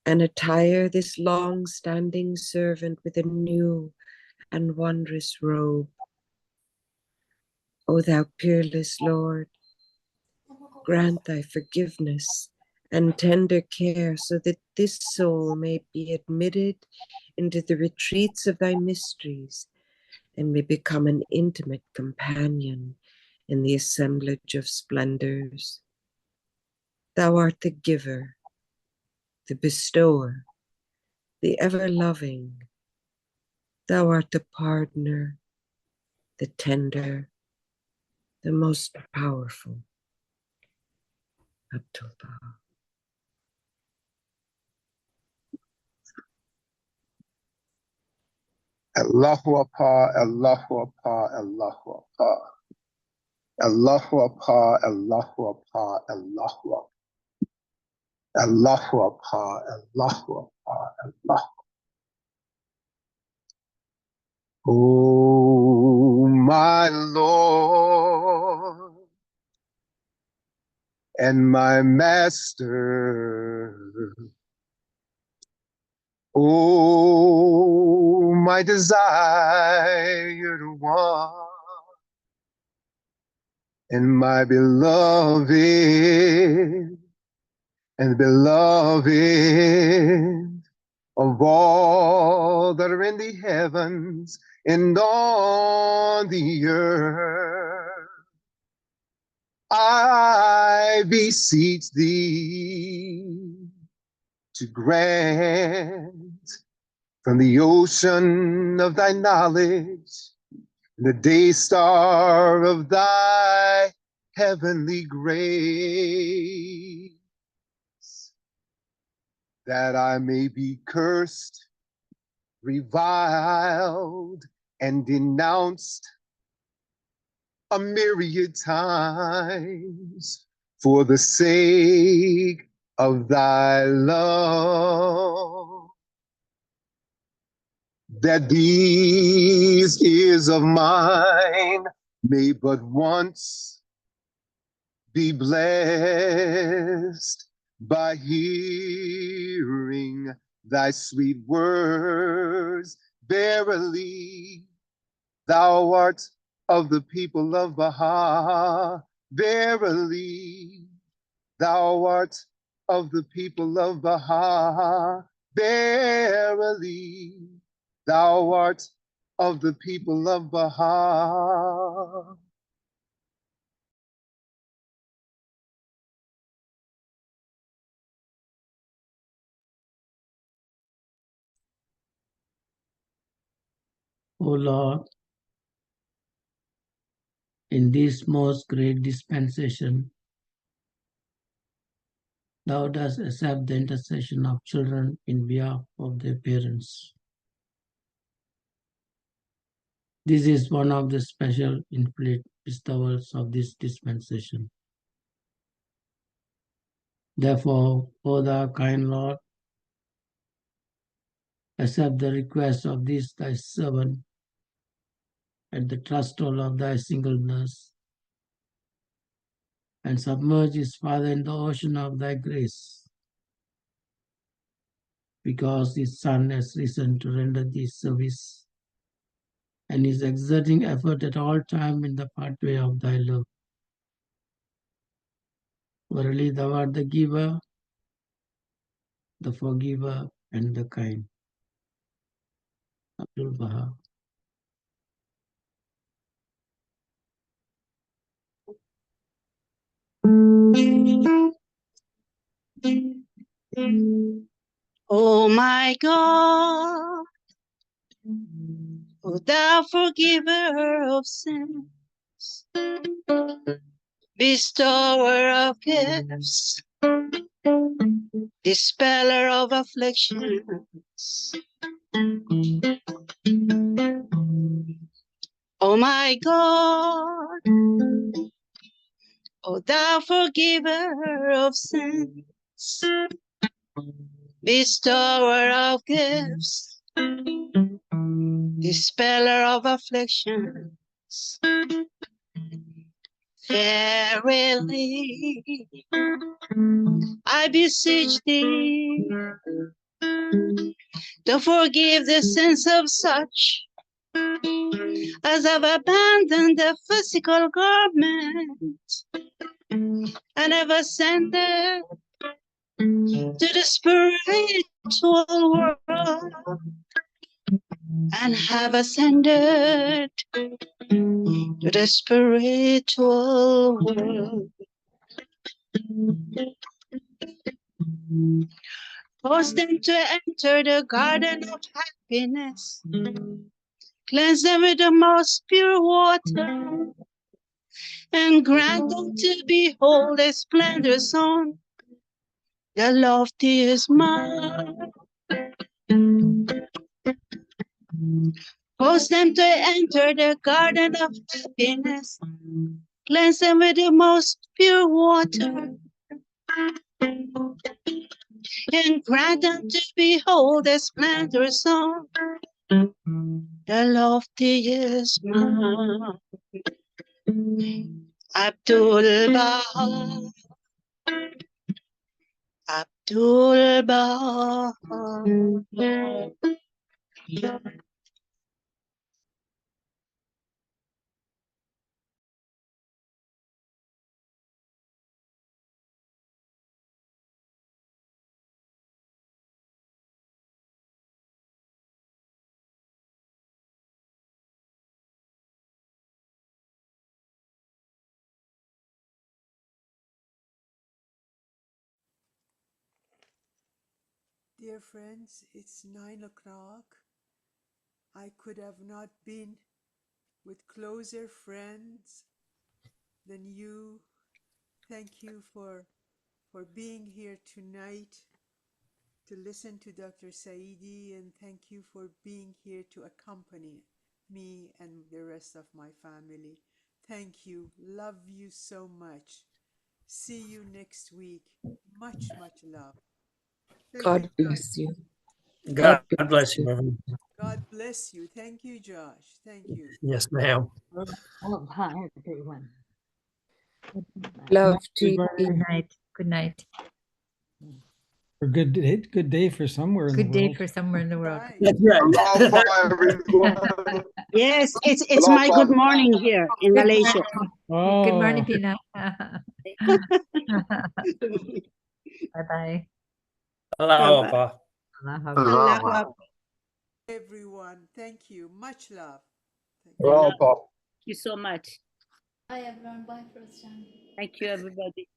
and attire this long-standing servant with a new and wondrous robe. O thou peerless Lord, grant thy forgiveness and tender care so that this soul may be admitted into the retreats of thy mysteries and may become an intimate companion in the assemblage of splendors. Thou art the giver, the bestower, the ever-loving. Thou art the pardoner, the tender, the most powerful. Abdul Baha. Allahu Akbar, Allahu Akbar, Allahu Akbar. Allahu Akbar, Allahu Akbar, Allahu Akbar. Allahu Akbar, Allahu Akbar, Allah. Oh, my Lord and my Master. Oh, my desired one and my beloved and beloved of all that are in the heavens and on the earth. I beseech thee to grant from the ocean of thy knowledge, the day star of thy heavenly grace, that I may be cursed, reviled, and denounced a myriad times for the sake of thy love, that these ears of mine may but once be blessed by hearing thy sweet words. Verily, thou art of the people of Baha. Verily, thou art of the people of Baha. Verily, thou art of the people of Baha. O Lord, in this most great dispensation, thou dost accept the intercession of children in behalf of their parents. This is one of the special infinite bestowals of this dispensation. Therefore, O thou kind Lord, accept the request of this thy servant at the threshold of thy singleness, and submerge his father in the ocean of thy grace, because his son has risen to render thee service, and is exerting effort at all time in the pathway of thy love. Verily thou art the giver, the forgiver, and the kind. Abdul Baha. Oh my God, O thou forgiver of sins, bestower of gifts, dispeller of afflictions. Oh my God, O thou forgiver of sins, bestower of gifts, dispeller of afflictions. Verily, I beseech thee to forgive the sins of such as have abandoned the physical garment and have ascended to the spiritual world and have ascended to the spiritual world. Cause them to enter the garden of happiness. Cleanse them with the most pure water and grant them to behold the splendors on the loftiest mount. Cause them to enter the garden of happiness. Cleanse them with the most pure water and grant them to behold the splendors on the loftiest mount. Abdul Baha, Abdul Baha. Dear friends, it's 9 o'clock. I could have not been with closer friends than you. Thank you for being here tonight to listen to Dr. Saiedi, and thank you for being here to accompany me and the rest of my family. Thank you. Love you so much. See you next week. Much, much love. Thank you, God Josh. bless you. God bless you, Reverend. God bless you. Thank you, Josh. Thank you. Yes, ma'am. Oh, hi, everyone. Love to you. Good night. Good night. A good day for somewhere in the Good day world. for somewhere in the world. Right. That's right. Aloha, everyone. Yes, it's my good morning here in Good Malaysia. Oh, Good morning, Pina. Bye-bye. Aloha, Bye-bye. Pa. Aloha. Aloha. Everyone, thank you. Much love. Thank you. Aloha. Thank you so much. Bye everyone. Bye, First Jan. Thank you, everybody.